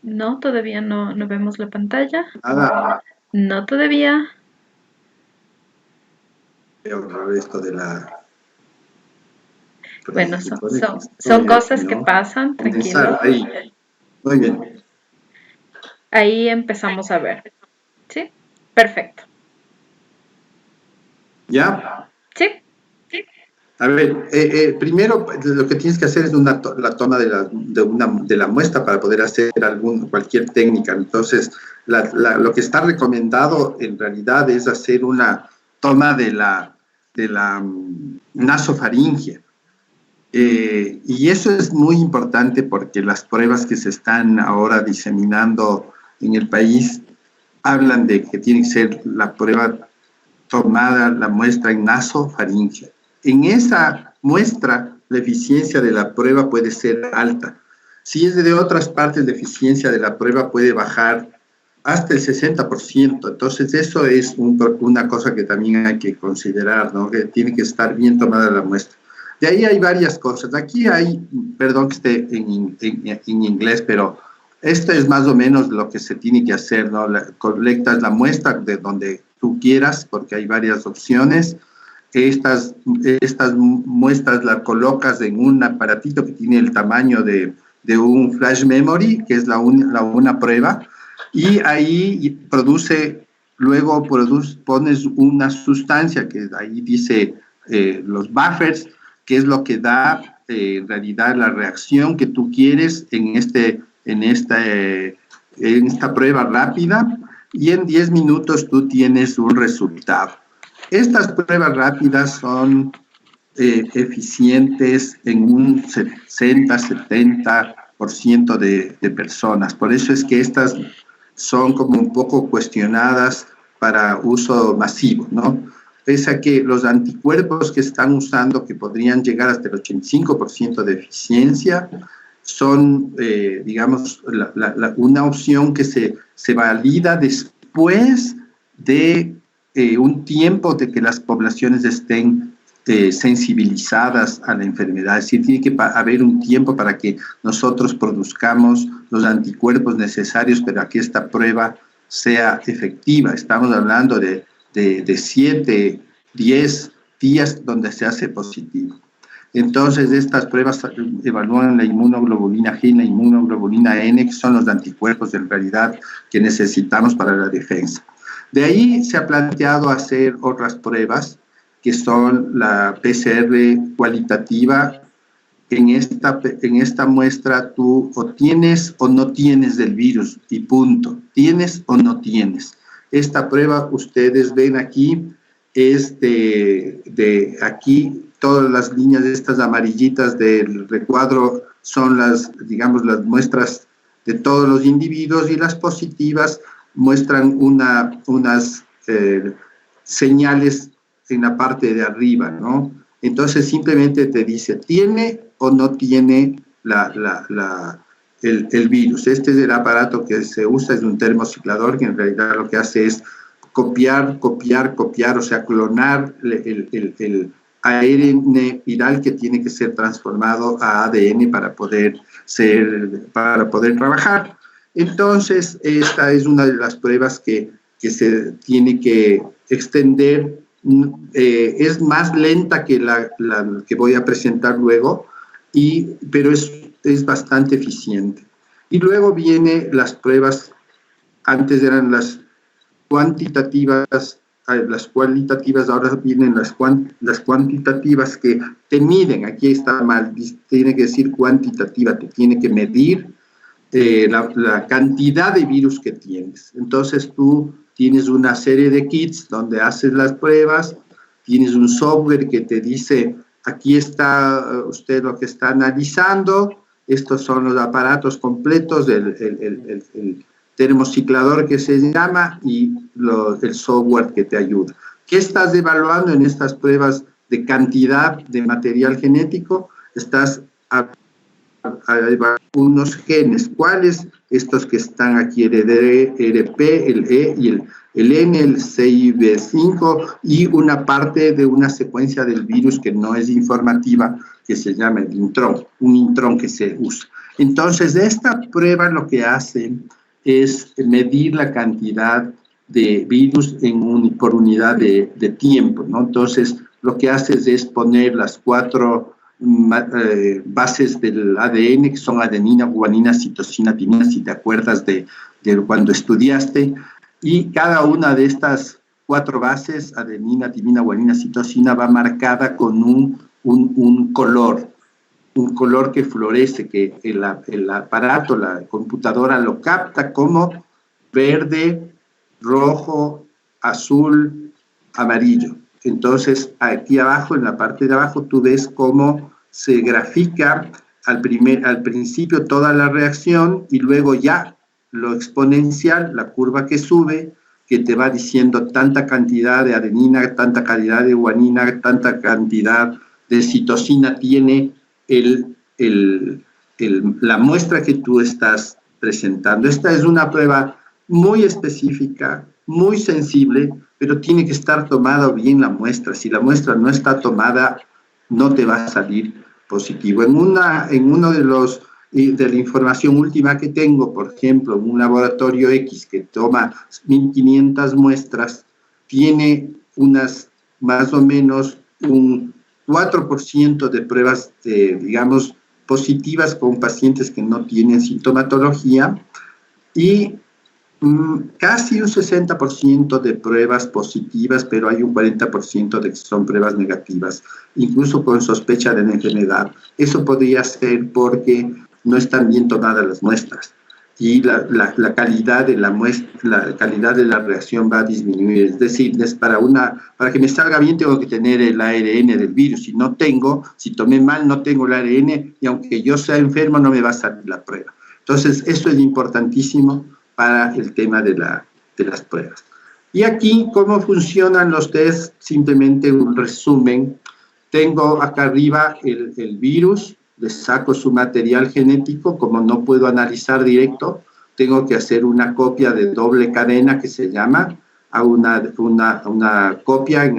No, todavía no vemos la pantalla. Nada. No, todavía. Veo esto de la... Bueno, son cosas que pasan, tranquilo. Ahí. Muy bien. Ahí empezamos a ver. ¿Sí? Perfecto. ¿Ya? ¿Sí? A ver, primero lo que tienes que hacer es la toma de la muestra para poder hacer cualquier técnica. Entonces, lo que está recomendado en realidad es hacer una toma de la nasofaringe. Y eso es muy importante porque las pruebas que se están ahora diseminando en el país hablan de que tiene que ser la prueba tomada, la muestra en nasofaringe. En esa muestra, la eficiencia de la prueba puede ser alta. Si es de otras partes, la eficiencia de la prueba puede bajar hasta el 60%. Entonces, eso es una cosa que también hay que considerar, ¿no? Que tiene que estar bien tomada la muestra. De ahí hay varias cosas. Aquí hay, perdón que esté en inglés, pero esto es más o menos lo que se tiene que hacer, ¿no? Colectas la muestra de donde tú quieras, porque hay varias opciones. Estas muestras las colocas en un aparatito que tiene el tamaño de un flash memory, que es una prueba, y ahí pones una sustancia que ahí dice los buffers, que es lo que da en realidad la reacción que tú quieres en esta prueba rápida, y en 10 minutos tú tienes un resultado. Estas pruebas rápidas son eficientes en un 60-70% de personas. Por eso es que estas son como un poco cuestionadas para uso masivo, ¿no? Pese a que los anticuerpos que están usando, que podrían llegar hasta el 85% de eficiencia, son, digamos, una opción que se valida después de un tiempo de que las poblaciones estén sensibilizadas a la enfermedad. Es decir, tiene que haber un tiempo para que nosotros produzcamos los anticuerpos necesarios para que esta prueba sea efectiva. Estamos hablando de 7, 10 días donde se hace positivo. Entonces, estas pruebas evalúan la inmunoglobulina G y la inmunoglobulina N, que son los anticuerpos en realidad que necesitamos para la defensa. De ahí se ha planteado hacer otras pruebas, que son la PCR cualitativa. En esta muestra tú o tienes o no tienes del virus y punto. Tienes o no tienes. Esta prueba, ustedes ven aquí, es aquí todas las líneas de estas amarillitas del recuadro son las muestras de todos los individuos, y las positivas muestran unas señales en la parte de arriba, ¿no? Entonces simplemente te dice, ¿tiene o no tiene el virus? Este es el aparato que se usa, es un termociclador que en realidad lo que hace es copiar, o sea, clonar el ARN viral que tiene que ser transformado a ADN para poder trabajar. Entonces, esta es una de las pruebas que se tiene que extender. Es más lenta que la que voy a presentar luego, pero es bastante eficiente. Y luego vienen las pruebas, antes eran las cuantitativas, ahora vienen las cuantitativas que te miden. Aquí está mal, tiene que decir cuantitativa, te tiene que medir la cantidad de virus que tienes. Entonces tú tienes una serie de kits donde haces las pruebas, tienes un software que te dice, aquí está usted lo que está analizando, estos son los aparatos completos, el termociclador que se llama, y el software que te ayuda. ¿Qué estás evaluando en estas pruebas de cantidad de material genético? estás a unos genes. ¿Cuáles? Estos que están aquí, el ERP, el E y el N, el CIB5 y una parte de una secuencia del virus que no es informativa, que se llama el intrón, un intrón que se usa. Entonces, esta prueba lo que hace es medir la cantidad de virus por unidad de tiempo, ¿no? Entonces, lo que haces es poner las 4 bases del ADN, que son adenina, guanina, citosina, timina, si te acuerdas de cuando estudiaste, y cada una de estas 4 bases, adenina, timina, guanina, citosina, va marcada con un color que florece, que el aparato, la computadora lo capta como verde, rojo, azul, amarillo. Entonces, aquí abajo, en la parte de abajo, tú ves cómo se grafica al principio toda la reacción y luego ya lo exponencial, la curva que sube, que te va diciendo tanta cantidad de adenina, tanta cantidad de guanina, tanta cantidad de citosina tiene la muestra que tú estás presentando. Esta es una prueba muy específica, muy sensible, pero tiene que estar tomada bien la muestra. Si la muestra no está tomada, no te va a salir positivo. En uno de la información última que tengo, por ejemplo, en un laboratorio X que toma 1500 muestras, tiene unas más o menos un 4% de pruebas, digamos, positivas con pacientes que no tienen sintomatología y casi un 60% de pruebas positivas, pero hay un 40% de que son pruebas negativas, incluso con sospecha de la enfermedad. Eso podría ser porque no están bien tomadas las muestras y la calidad de la muestra, la calidad de la reacción va a disminuir. Es decir, para que me salga bien tengo que tener el ARN del virus. Si tomé mal, no tengo el ARN y aunque yo sea enfermo, no me va a salir la prueba. Entonces, esto es importantísimo para el tema de las pruebas. Y aquí, ¿cómo funcionan los test? Simplemente un resumen. Tengo acá arriba el virus, le saco su material genético, como no puedo analizar directo, tengo que hacer una copia de doble cadena que se llama, a una copia en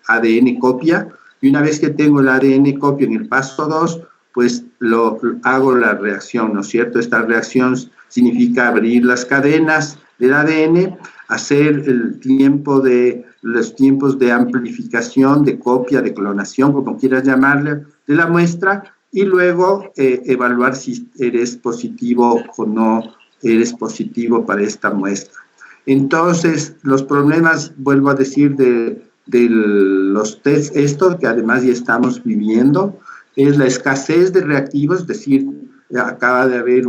ADN copia, y una vez que tengo el ADN copia en el paso 2, pues hago la reacción, ¿no es cierto? Esta reacción significa abrir las cadenas del ADN, hacer los tiempos de amplificación, de copia, de clonación, como quieras llamarle, de la muestra, y luego evaluar si eres positivo o no eres positivo para esta muestra. Entonces, los problemas, vuelvo a decir, de los tests estos, que además ya estamos viviendo, es la escasez de reactivos, es decir, acaba de haber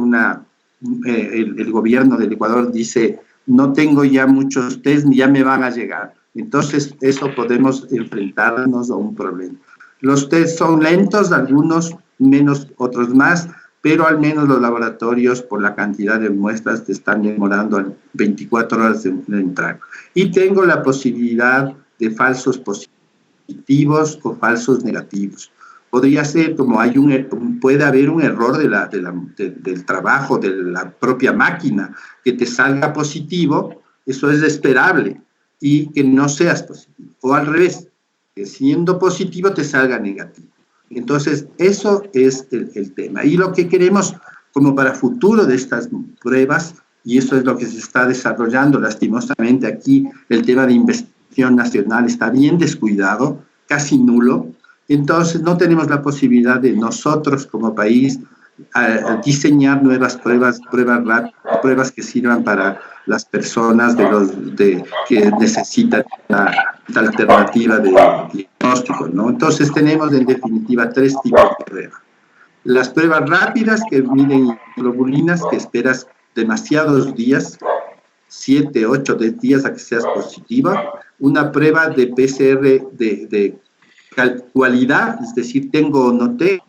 el gobierno del Ecuador dice, no tengo ya muchos test, ni ya me van a llegar. Entonces, eso podemos enfrentarnos a un problema. Los test son lentos, algunos menos, otros más, pero al menos los laboratorios, por la cantidad de muestras, te están demorando 24 horas de entrar. Y tengo la posibilidad de falsos positivos o falsos negativos. Podría ser como puede haber un error del trabajo, de la propia máquina, que te salga positivo, eso es esperable, y que no seas positivo. O al revés, que siendo positivo te salga negativo. Entonces, eso es el tema. Y lo que queremos como para futuro de estas pruebas, y eso es lo que se está desarrollando, lastimosamente aquí el tema de investigación nacional está bien descuidado, casi nulo. Entonces, no tenemos la posibilidad de nosotros como país diseñar nuevas pruebas que sirvan para las personas que necesitan la alternativa de diagnóstico, ¿no? Entonces, tenemos en definitiva 3 tipos de pruebas. Las pruebas rápidas que miden globulinas, que esperas demasiados días, 7, 8, 10 días a que seas positiva. Una prueba de PCR de cualidad, es decir, tengo o no tengo.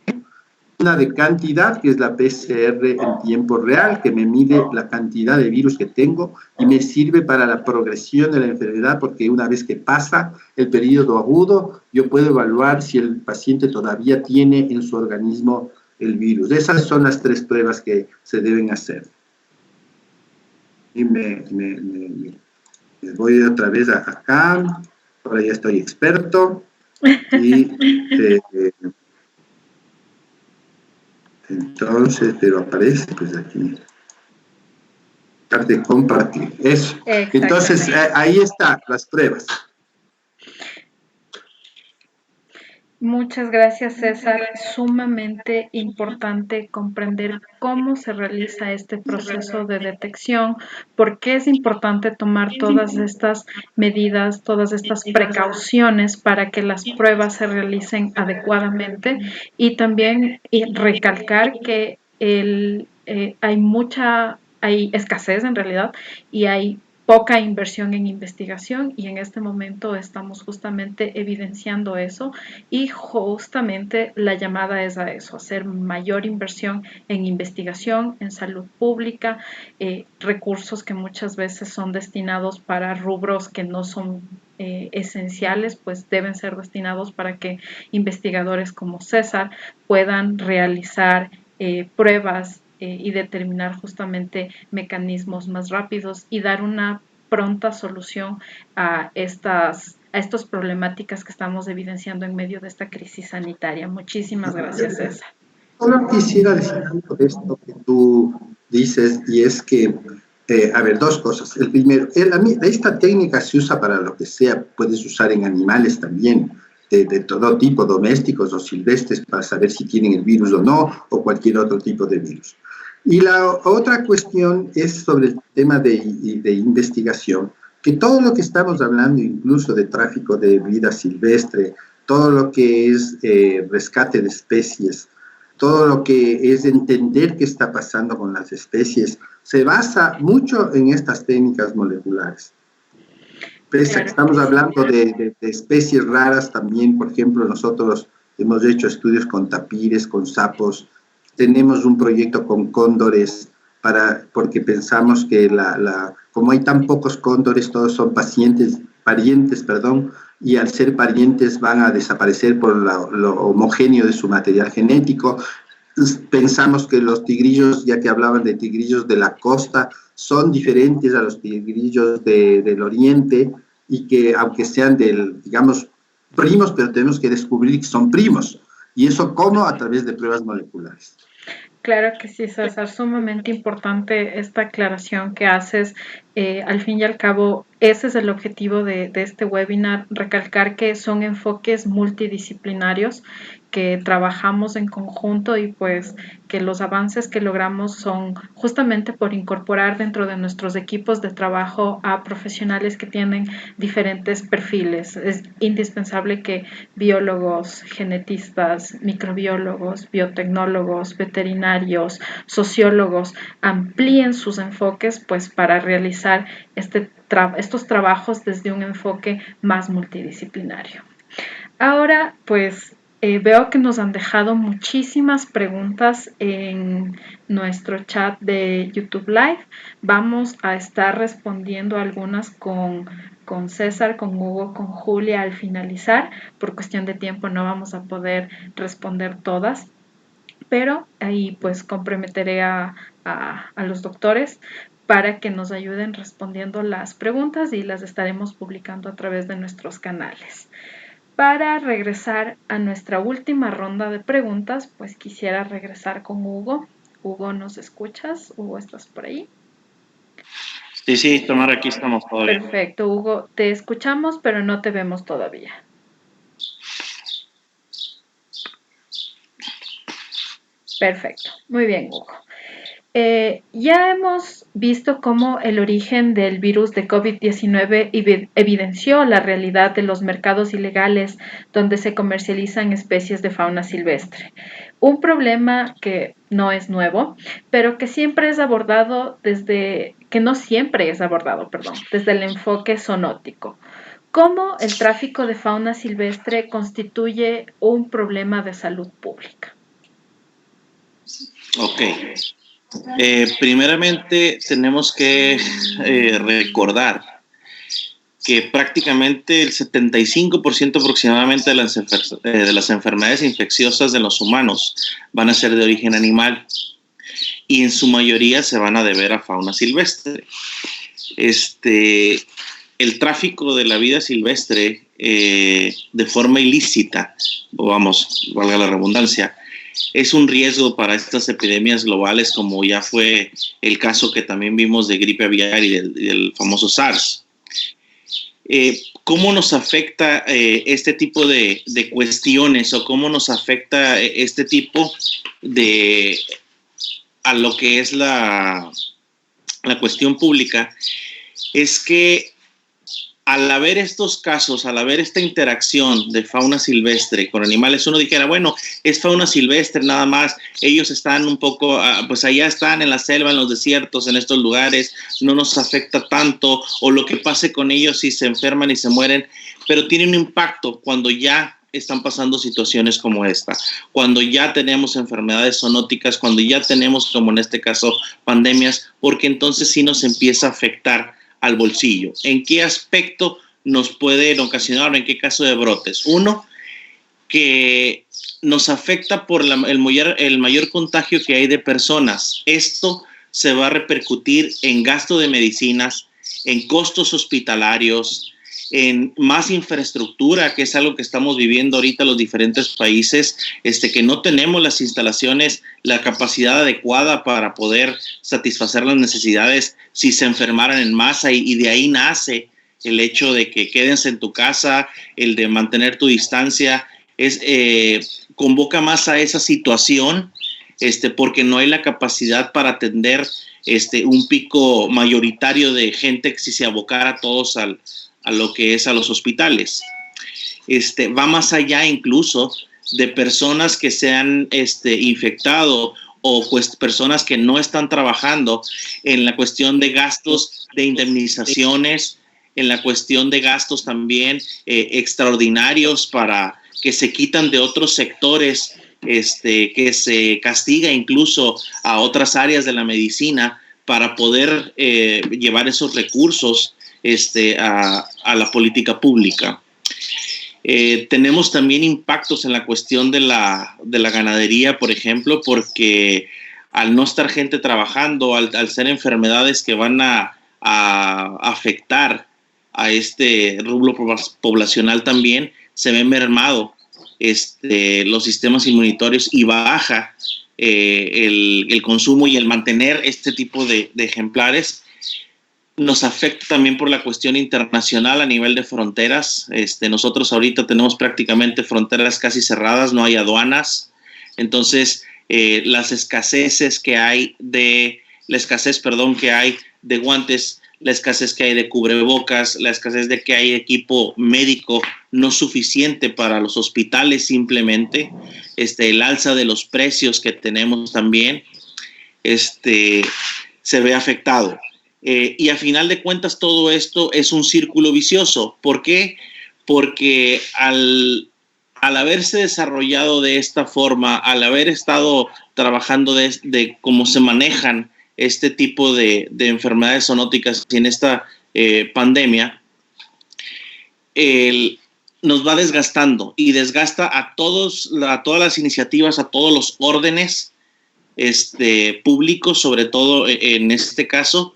una de cantidad, que es la PCR en tiempo real, que me mide la cantidad de virus que tengo y me sirve para la progresión de la enfermedad, porque una vez que pasa el periodo agudo, yo puedo evaluar si el paciente todavía tiene en su organismo el virus. Esas son las 3 pruebas que se deben hacer. Y me voy otra vez acá. Ahora ya estoy experto. Y entonces, pero aparece pues aquí. De compartir. Eso. Entonces, ahí están las pruebas. Muchas gracias, César. Sumamente importante comprender cómo se realiza este proceso de detección, por qué es importante tomar todas estas medidas, todas estas precauciones para que las pruebas se realicen adecuadamente, y también recalcar que hay escasez en realidad, y hay poca inversión en investigación, y en este momento estamos justamente evidenciando eso, y justamente la llamada es a eso, hacer mayor inversión en investigación, en salud pública, recursos que muchas veces son destinados para rubros que no son esenciales, pues deben ser destinados para que investigadores como César puedan realizar pruebas y determinar justamente mecanismos más rápidos y dar una pronta solución a estas problemáticas que estamos evidenciando en medio de esta crisis sanitaria. Muchísimas gracias, César. Solo quisiera decir algo de esto que tú dices, y es que, a ver, 2 cosas. El primero, esta técnica se usa para lo que sea, puedes usar en animales también, de todo tipo, domésticos o silvestres, para saber si tienen el virus o no, o cualquier otro tipo de virus. Y la otra cuestión es sobre el tema de investigación, que todo lo que estamos hablando, incluso de tráfico de vida silvestre, todo lo que es rescate de especies, todo lo que es entender qué está pasando con las especies, se basa mucho en estas técnicas moleculares. Pese a que estamos hablando de especies raras también, por ejemplo, nosotros hemos hecho estudios con tapires, con sapos, tenemos un proyecto con cóndores, porque pensamos que como hay tan pocos cóndores, todos son parientes, y al ser parientes van a desaparecer por lo homogéneo de su material genético. Pensamos que los tigrillos, ya que hablaban de tigrillos de la costa, son diferentes a los tigrillos del oriente, y que aunque sean digamos, primos, pero tenemos que descubrir que son primos. ¿Y eso cómo? A través de pruebas moleculares. Claro que sí, César, sumamente importante esta aclaración que haces. Al fin y al cabo, ese es el objetivo de este webinar, recalcar que son enfoques multidisciplinarios, que trabajamos en conjunto, y pues que los avances que logramos son justamente por incorporar dentro de nuestros equipos de trabajo a profesionales que tienen diferentes perfiles. Es indispensable que biólogos, genetistas, microbiólogos, biotecnólogos, veterinarios, sociólogos amplíen sus enfoques, pues para realizar estos trabajos desde un enfoque más multidisciplinario. Ahora, pues veo que nos han dejado muchísimas preguntas en nuestro chat de YouTube Live. Vamos a estar respondiendo algunas con César, con Hugo, con Julia al finalizar. Por cuestión de tiempo no vamos a poder responder todas, pero ahí pues comprometeré a los doctores para que nos ayuden respondiendo las preguntas, y las estaremos publicando a través de nuestros canales. Para regresar a nuestra última ronda de preguntas, pues quisiera regresar con Hugo. Hugo, ¿nos escuchas? Hugo, ¿estás por ahí? Sí, Tamara, aquí estamos todavía. Perfecto, Hugo, te escuchamos, pero no te vemos todavía. Perfecto, muy bien, Hugo. Ya hemos visto cómo el origen del virus de COVID-19 evidenció la realidad de los mercados ilegales donde se comercializan especies de fauna silvestre. Un problema que no es nuevo, pero que siempre es abordado desde el enfoque zoonótico. ¿Cómo el tráfico de fauna silvestre constituye un problema de salud pública? Ok. Primeramente tenemos que recordar que prácticamente el 75% aproximadamente de las enfermedades infecciosas de los humanos van a ser de origen animal y en su mayoría se van a deber a fauna silvestre. El tráfico de la vida silvestre de forma ilícita, o vamos, valga la redundancia, es un riesgo para estas epidemias globales, como ya fue el caso que también vimos de gripe aviar y del famoso SARS. ¿Cómo nos afecta este tipo de cuestiones o cómo nos afecta este tipo a lo que es la cuestión pública? Es que al haber estos casos, al haber esta interacción de fauna silvestre con animales, uno dijera, bueno, es fauna silvestre nada más, ellos están un poco, pues allá están en la selva, en los desiertos, en estos lugares, no nos afecta tanto, o lo que pase con ellos si se enferman y se mueren, pero tiene un impacto cuando ya están pasando situaciones como esta, cuando ya tenemos enfermedades zoonóticas, cuando ya tenemos, como en este caso, pandemias, porque entonces sí nos empieza a afectar al bolsillo. ¿En qué aspecto nos pueden ocasionar, en qué caso de brotes? Uno, que nos afecta por el mayor contagio que hay de personas. Esto se va a repercutir en gasto de medicinas, en costos hospitalarios, en más infraestructura, que es algo que estamos viviendo ahorita los diferentes países, que no tenemos las instalaciones, la capacidad adecuada para poder satisfacer las necesidades si se enfermaran en masa, y de ahí nace el hecho de que quédense en tu casa, el de mantener tu distancia, convoca más a esa situación, porque no hay la capacidad para atender un pico mayoritario de gente que si se abocara todos a lo que es a los hospitales. Va más allá incluso de personas que se han infectado o pues personas que no están trabajando en la cuestión de gastos de indemnizaciones, en la cuestión de gastos también extraordinarios para que se quitan de otros sectores, que se castiga incluso a otras áreas de la medicina para poder llevar esos recursos a la política pública. Tenemos también impactos en la cuestión de la ganadería, por ejemplo, porque al no estar gente trabajando, al ser enfermedades que van a afectar a este rubro poblacional también, se ve mermado los sistemas inmunitorios y baja el consumo y el mantener este tipo de ejemplares. Nos afecta también por la cuestión internacional a nivel de fronteras. Nosotros ahorita tenemos prácticamente fronteras casi cerradas, no hay aduanas. Entonces, las escaseces que hay de guantes, la escasez que hay de cubrebocas, la escasez de que hay equipo médico no suficiente para los hospitales simplemente, el alza de los precios que tenemos también, se ve afectado. Y a final de cuentas todo esto es un círculo vicioso. ¿Por qué? Porque al haberse desarrollado de esta forma, al haber estado trabajando de cómo se manejan este tipo de enfermedades zoonóticas y en esta pandemia, nos va desgastando y desgasta a todas las iniciativas, a todos los órdenes públicos, sobre todo en este caso,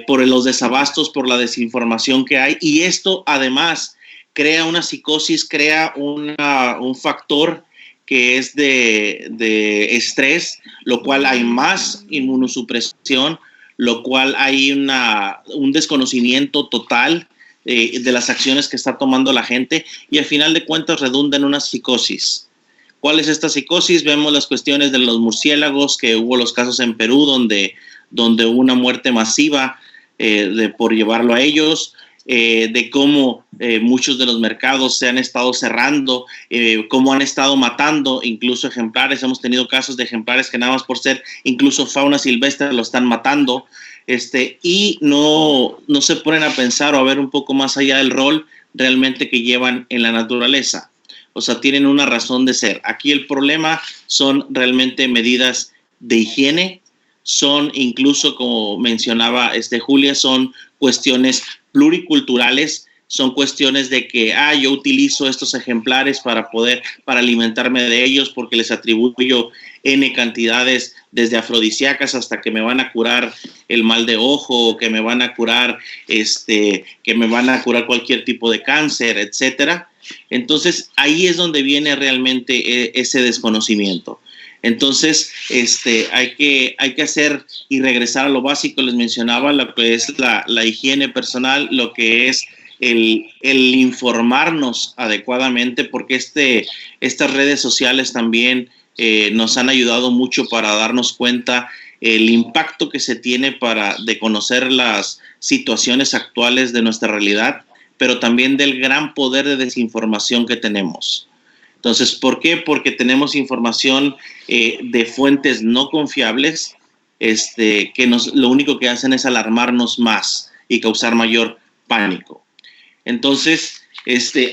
por los desabastos, por la desinformación que hay, y esto además crea una psicosis, crea un factor que es de estrés, lo cual hay más inmunosupresión, lo cual hay un desconocimiento total de las acciones que está tomando la gente, y al final de cuentas redunda en una psicosis. ¿Cuál es esta psicosis? Vemos las cuestiones de los murciélagos, que hubo los casos en Perú donde hubo una muerte masiva por llevarlo a ellos, de cómo muchos de los mercados se han estado cerrando, cómo han estado matando incluso ejemplares. Hemos tenido casos de ejemplares que nada más por ser incluso fauna silvestre lo están matando, y no se ponen a pensar o a ver un poco más allá del rol realmente que llevan en la naturaleza. O sea, tienen una razón de ser. Aquí el problema son realmente medidas de higiene, son incluso, como mencionaba Julia, son cuestiones pluriculturales, son cuestiones de que yo utilizo estos ejemplares para alimentarme de ellos porque les atribuyo N cantidades, desde afrodisíacas hasta que me van a curar el mal de ojo, o que me van a curar cualquier tipo de cáncer, etcétera. Entonces ahí es donde viene realmente ese desconocimiento. Entonces, hay que hacer y regresar a lo básico. Les mencionaba lo que es la higiene personal, lo que es el informarnos adecuadamente, porque estas redes sociales también nos han ayudado mucho para darnos cuenta el impacto que se tiene de conocer las situaciones actuales de nuestra realidad, pero también del gran poder de desinformación que tenemos. Entonces, ¿por qué? Porque tenemos información de fuentes no confiables que lo único que hacen es alarmarnos más y causar mayor pánico. Entonces,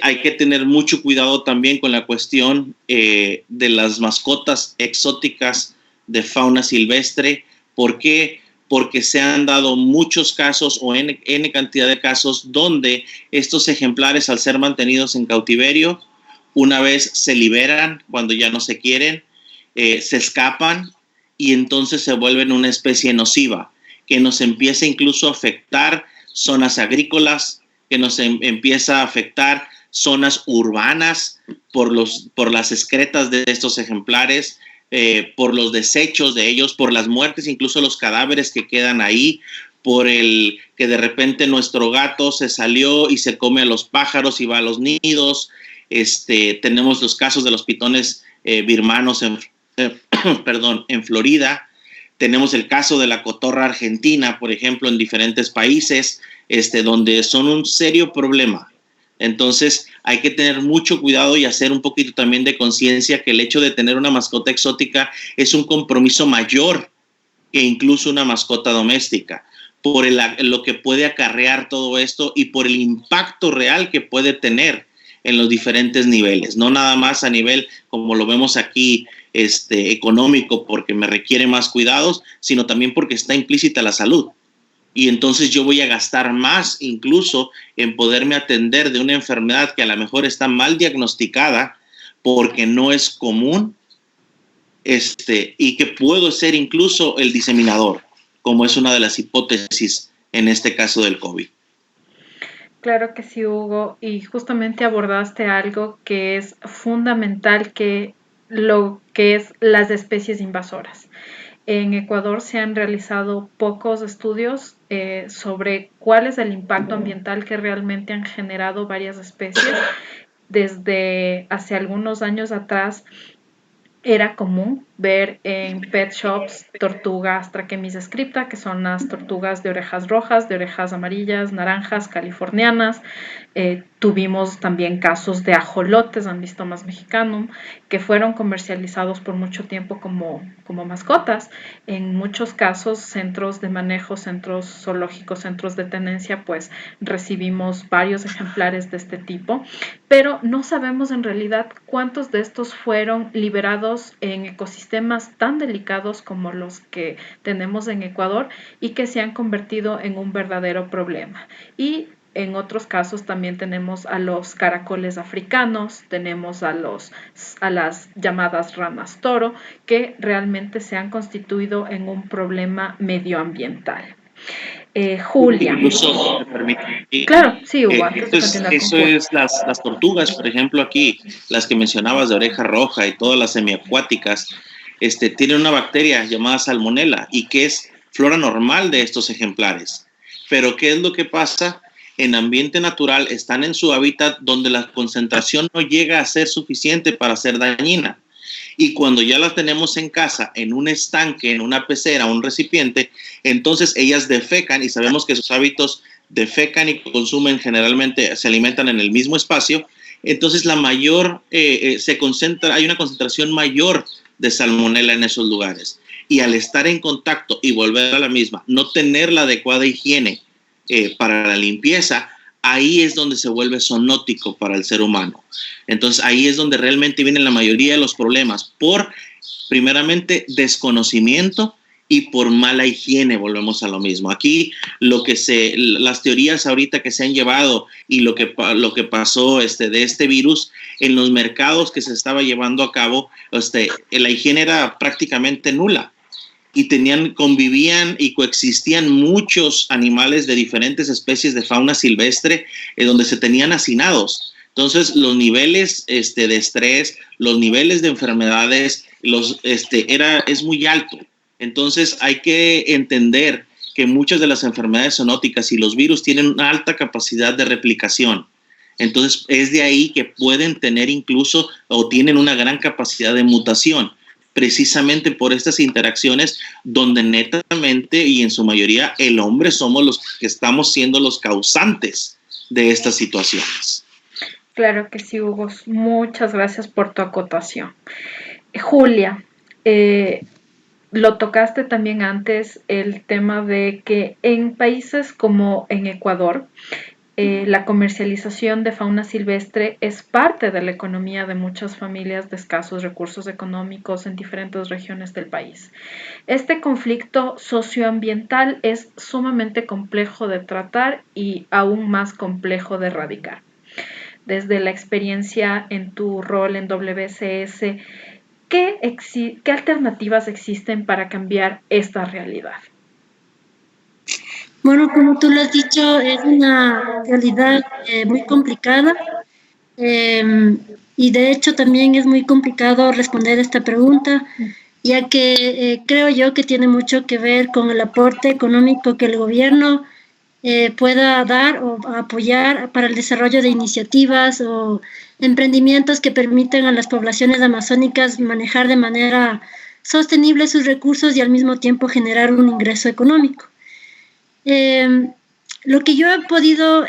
hay que tener mucho cuidado también con la cuestión de las mascotas exóticas de fauna silvestre. ¿Por qué? Porque se han dado muchos casos o N cantidad de casos donde estos ejemplares, al ser mantenidos en cautiverio, una vez se liberan, cuando ya no se quieren, se escapan y entonces se vuelven una especie nociva que nos empieza incluso a afectar zonas agrícolas, que nos empieza a afectar zonas urbanas por las excretas de estos ejemplares, por los desechos de ellos, por las muertes, incluso los cadáveres que quedan ahí, por el que de repente nuestro gato se salió y se come a los pájaros y va a los nidos. Tenemos los casos de los pitones birmanos en Florida. Tenemos el caso de la cotorra argentina, por ejemplo, en diferentes países, donde son un serio problema. Entonces, hay que tener mucho cuidado y hacer un poquito también de conciencia que el hecho de tener una mascota exótica es un compromiso mayor que incluso una mascota doméstica, por lo que puede acarrear todo esto y por el impacto real que puede tener en los diferentes niveles, no nada más a nivel como lo vemos aquí económico, porque me requiere más cuidados, sino también porque está implícita la salud. Y entonces yo voy a gastar más incluso en poderme atender de una enfermedad que a lo mejor está mal diagnosticada porque no es común, y que puedo ser incluso el diseminador, como es una de las hipótesis en este caso del COVID. Claro que sí, Hugo, y justamente abordaste algo que es fundamental, que lo que es las especies invasoras. En Ecuador se han realizado pocos estudios sobre cuál es el impacto ambiental que realmente han generado varias especies. Desde hace algunos años atrás era común ver en pet shops tortugas Trachemis scripta, que son las tortugas de orejas rojas, de orejas amarillas, naranjas, californianas. Tuvimos también casos de ajolotes, Ambistomas mexicanum, que fueron comercializados por mucho tiempo como mascotas. En muchos casos, centros de manejo, centros zoológicos, centros de tenencia, pues recibimos varios ejemplares de este tipo, pero no sabemos en realidad cuántos de estos fueron liberados en ecosistemas tan delicados como los que tenemos en Ecuador y que se han convertido en un verdadero problema. Y en otros casos también tenemos a los caracoles africanos, tenemos a las llamadas ranas toro, que realmente se han constituido en un problema medioambiental. Julia. Incluso, me permite. Claro, sí, Hugo. Eso es las tortugas, por ejemplo, aquí, las que mencionabas de oreja roja y todas las semiacuáticas, tienen una bacteria llamada salmonela y que es flora normal de estos ejemplares. Pero ¿qué es lo que pasa? En ambiente natural están en su hábitat donde la concentración no llega a ser suficiente para ser dañina. Y cuando ya las tenemos en casa, en un estanque, en una pecera, un recipiente, entonces ellas defecan y sabemos que sus hábitos defecan y consumen, generalmente se alimentan en el mismo espacio. Entonces hay una concentración mayor de salmonela en esos lugares. Y al estar en contacto y volver a la misma, no tener la adecuada higiene para la limpieza, ahí es donde se vuelve zoonótico para el ser humano. Entonces ahí es donde realmente vienen la mayoría de los problemas, por primeramente desconocimiento y por mala higiene. Volvemos a lo mismo. Aquí las teorías ahorita que se han llevado y lo que pasó de este virus en los mercados que se estaba llevando a cabo, la higiene era prácticamente nula. Y convivían y coexistían muchos animales de diferentes especies de fauna silvestre donde se tenían hacinados. Entonces, los niveles de estrés, los niveles de enfermedades, es muy alto. Entonces, hay que entender que muchas de las enfermedades zoonóticas y los virus tienen una alta capacidad de replicación. Entonces, es de ahí que pueden tener incluso o tienen una gran capacidad de mutación, precisamente por estas interacciones donde netamente y en su mayoría el hombre somos los que estamos siendo los causantes de estas situaciones. Claro que sí, Hugo. Muchas gracias por tu acotación. Julia, lo tocaste también antes, el tema de que en países como en Ecuador, la comercialización de fauna silvestre es parte de la economía de muchas familias de escasos recursos económicos en diferentes regiones del país. Este conflicto socioambiental es sumamente complejo de tratar y aún más complejo de erradicar. Desde la experiencia en tu rol en WCS, ¿qué alternativas existen para cambiar esta realidad? Bueno, como tú lo has dicho, es una realidad muy complicada y de hecho también es muy complicado responder esta pregunta, ya que creo yo que tiene mucho que ver con el aporte económico que el gobierno pueda dar o apoyar para el desarrollo de iniciativas o emprendimientos que permitan a las poblaciones amazónicas manejar de manera sostenible sus recursos y al mismo tiempo generar un ingreso económico. Lo que yo he podido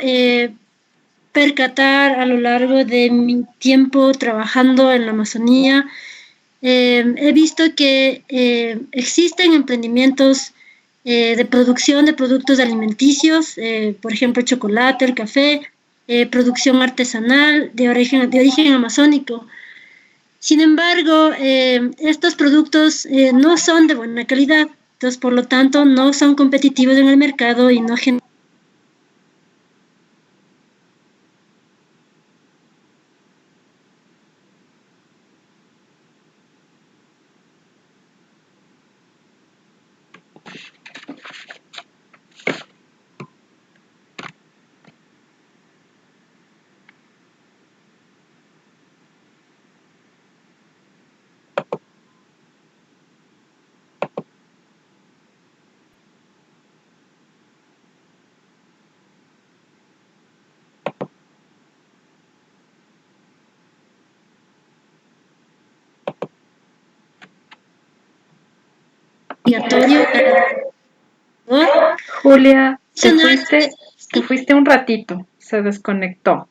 percatar a lo largo de mi tiempo trabajando en la Amazonía, he visto que existen emprendimientos de producción de productos alimenticios, por ejemplo, chocolate, el café, producción artesanal de origen amazónico. Sin embargo, estos productos no son de buena calidad. Entonces, por lo tanto, no son competitivos en el mercado y no generan obligatorio. Julia, te fuiste un ratito, se desconectó.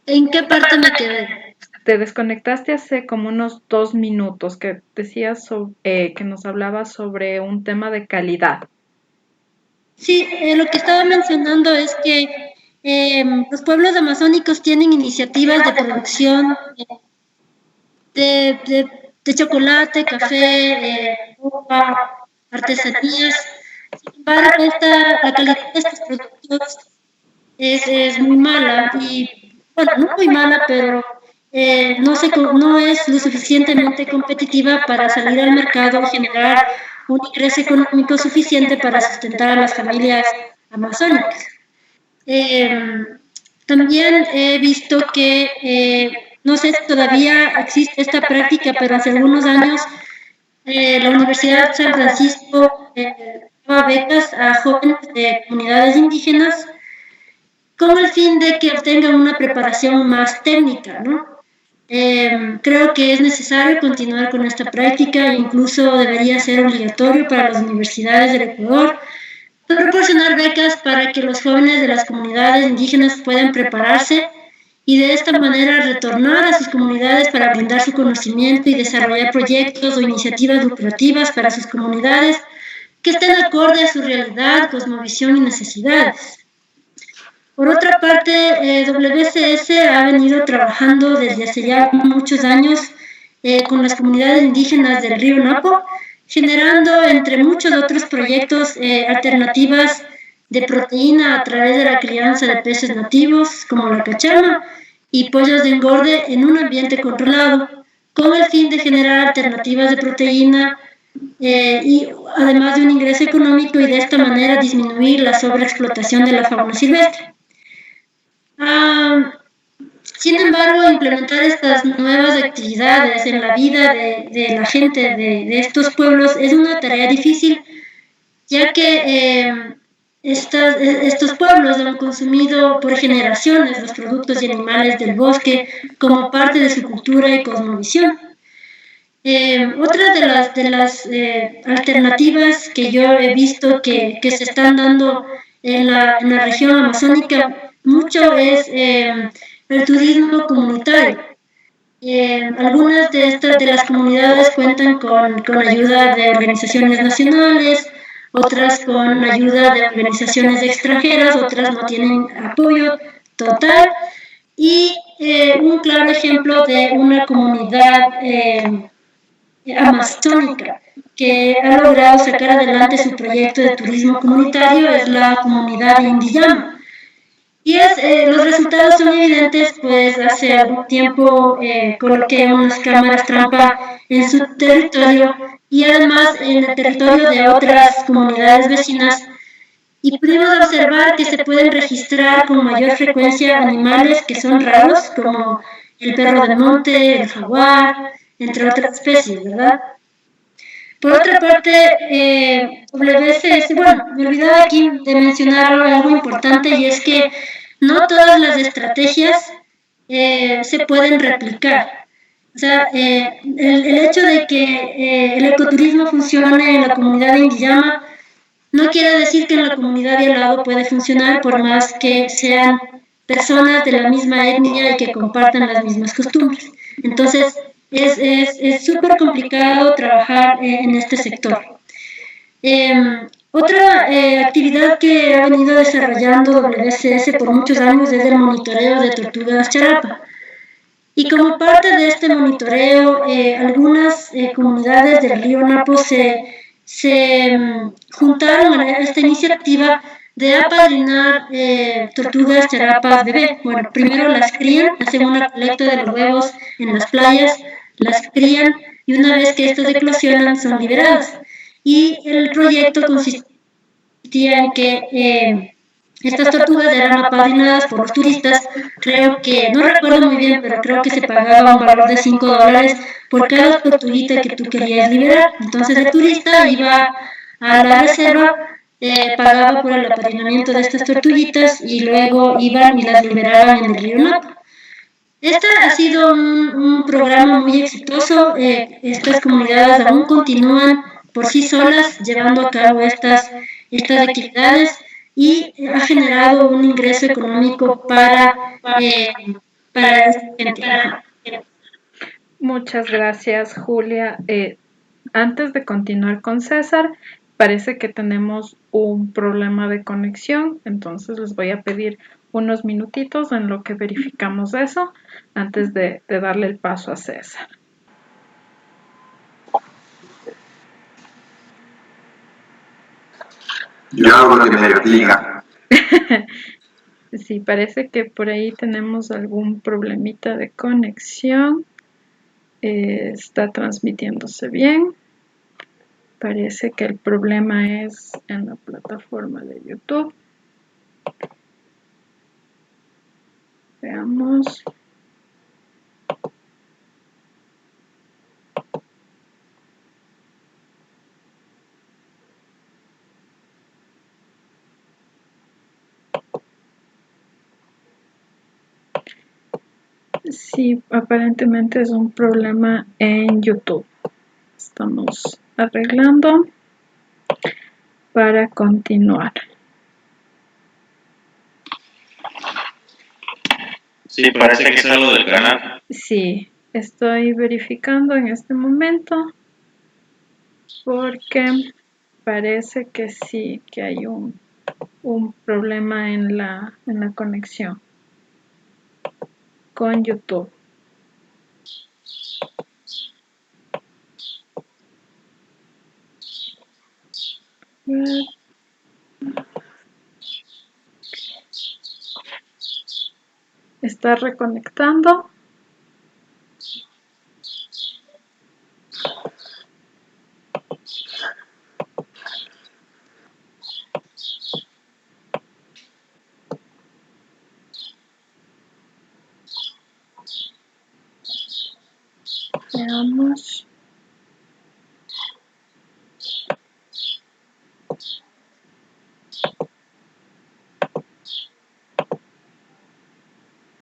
¿En qué parte me quedé? Te desconectaste hace como unos 2 minutos que decías que nos hablabas sobre un tema de calidad. Sí, lo que estaba mencionando es que los pueblos amazónicos tienen iniciativas de producción de chocolate, café, ropa, artesanías. Sin embargo, la calidad de estos productos es muy mala y, bueno, no muy mala, pero no es lo suficientemente competitiva para salir al mercado y generar un ingreso económico suficiente para sustentar a las familias amazónicas. También he visto que, no sé si todavía existe esta práctica, pero hace algunos años la Universidad de San Francisco daba becas a jóvenes de comunidades indígenas con el fin de que obtengan una preparación más técnica, ¿no? Creo que es necesario continuar con esta práctica e incluso debería ser obligatorio para las universidades del Ecuador proporcionar becas para que los jóvenes de las comunidades indígenas puedan prepararse y de esta manera retornar a sus comunidades para brindar su conocimiento y desarrollar proyectos o iniciativas lucrativas para sus comunidades que estén acorde a su realidad, cosmovisión y necesidades. Por otra parte, WCS ha venido trabajando desde hace ya muchos años con las comunidades indígenas del río Napo, generando, entre muchos otros proyectos, alternativas de proteína a través de la crianza de peces nativos como la cachama y pollos de engorde en un ambiente controlado, con el fin de generar alternativas de proteína y además de un ingreso económico y de esta manera disminuir la sobreexplotación de la fauna silvestre. Sin embargo, implementar estas nuevas actividades en la vida de la gente de estos pueblos es una tarea difícil, ya que estos pueblos han consumido por generaciones los productos y animales del bosque como parte de su cultura y cosmovisión. Otra de las alternativas que yo he visto que se están dando en la región amazónica mucho es el turismo comunitario. Algunas de las comunidades cuentan con ayuda de organizaciones nacionales, otras con ayuda de organizaciones extranjeras, otras no tienen apoyo total. Y un claro ejemplo de una comunidad amazónica que ha logrado sacar adelante su proyecto de turismo comunitario es la comunidad de Indiyama. Y los resultados son evidentes, pues hace algún tiempo coloqué unas cámaras trampa en su territorio y además en el territorio de otras comunidades vecinas y pudimos observar que se pueden registrar con mayor frecuencia animales que son raros, como el perro de monte, el jaguar, entre otras especies, ¿verdad? Por otra parte, WCS, bueno, me olvidaba aquí de mencionar algo importante y es que no todas las estrategias se pueden replicar. O sea, el hecho de que el ecoturismo funcione en la comunidad de Indiyama no quiere decir que en la comunidad de al lado puede funcionar por más que sean personas de la misma etnia y que compartan las mismas costumbres. Entonces, es súper complicado trabajar en este sector. Otra actividad que ha venido desarrollando WCS por muchos años es el monitoreo de tortugas charapa. Y como parte de este monitoreo, algunas comunidades del río Napo se juntaron a esta iniciativa de apadrinar tortugas charapas bebé. Bueno, primero las crían, hacen una colecta de los huevos en las playas, las crían y una vez que estas eclosionan son liberadas. Y el proyecto consistía en que estas tortugas eran apadrinadas por los turistas. Creo que, no recuerdo muy bien, pero creo que se pagaba un valor de $5 por cada tortuguita que tú querías liberar. Entonces el turista iba a la reserva, pagaba por el apadrinamiento de estas tortuguitas y luego iban y las liberaban en el río Napo. Este ha sido un programa muy exitoso. Estas comunidades aún continúan por sí solas llevando a cabo estas actividades y ha generado un ingreso económico para esta gente. Muchas gracias, Julia. Antes de continuar con César, parece que tenemos un problema de conexión, entonces les voy a pedir unos minutitos en lo que verificamos eso antes de darle el paso a César. Yo hago lo que me diga. Sí, parece que por ahí tenemos algún problemita de conexión. Está transmitiéndose bien. Parece que el problema es en la plataforma de YouTube. Veamos. Sí, aparentemente es un problema en YouTube. Estamos arreglando para continuar. Sí, parece que es algo del canal. Sí, estoy verificando en este momento porque parece que sí, que hay un un problema en la conexión con YouTube. Está reconectando. Veamos.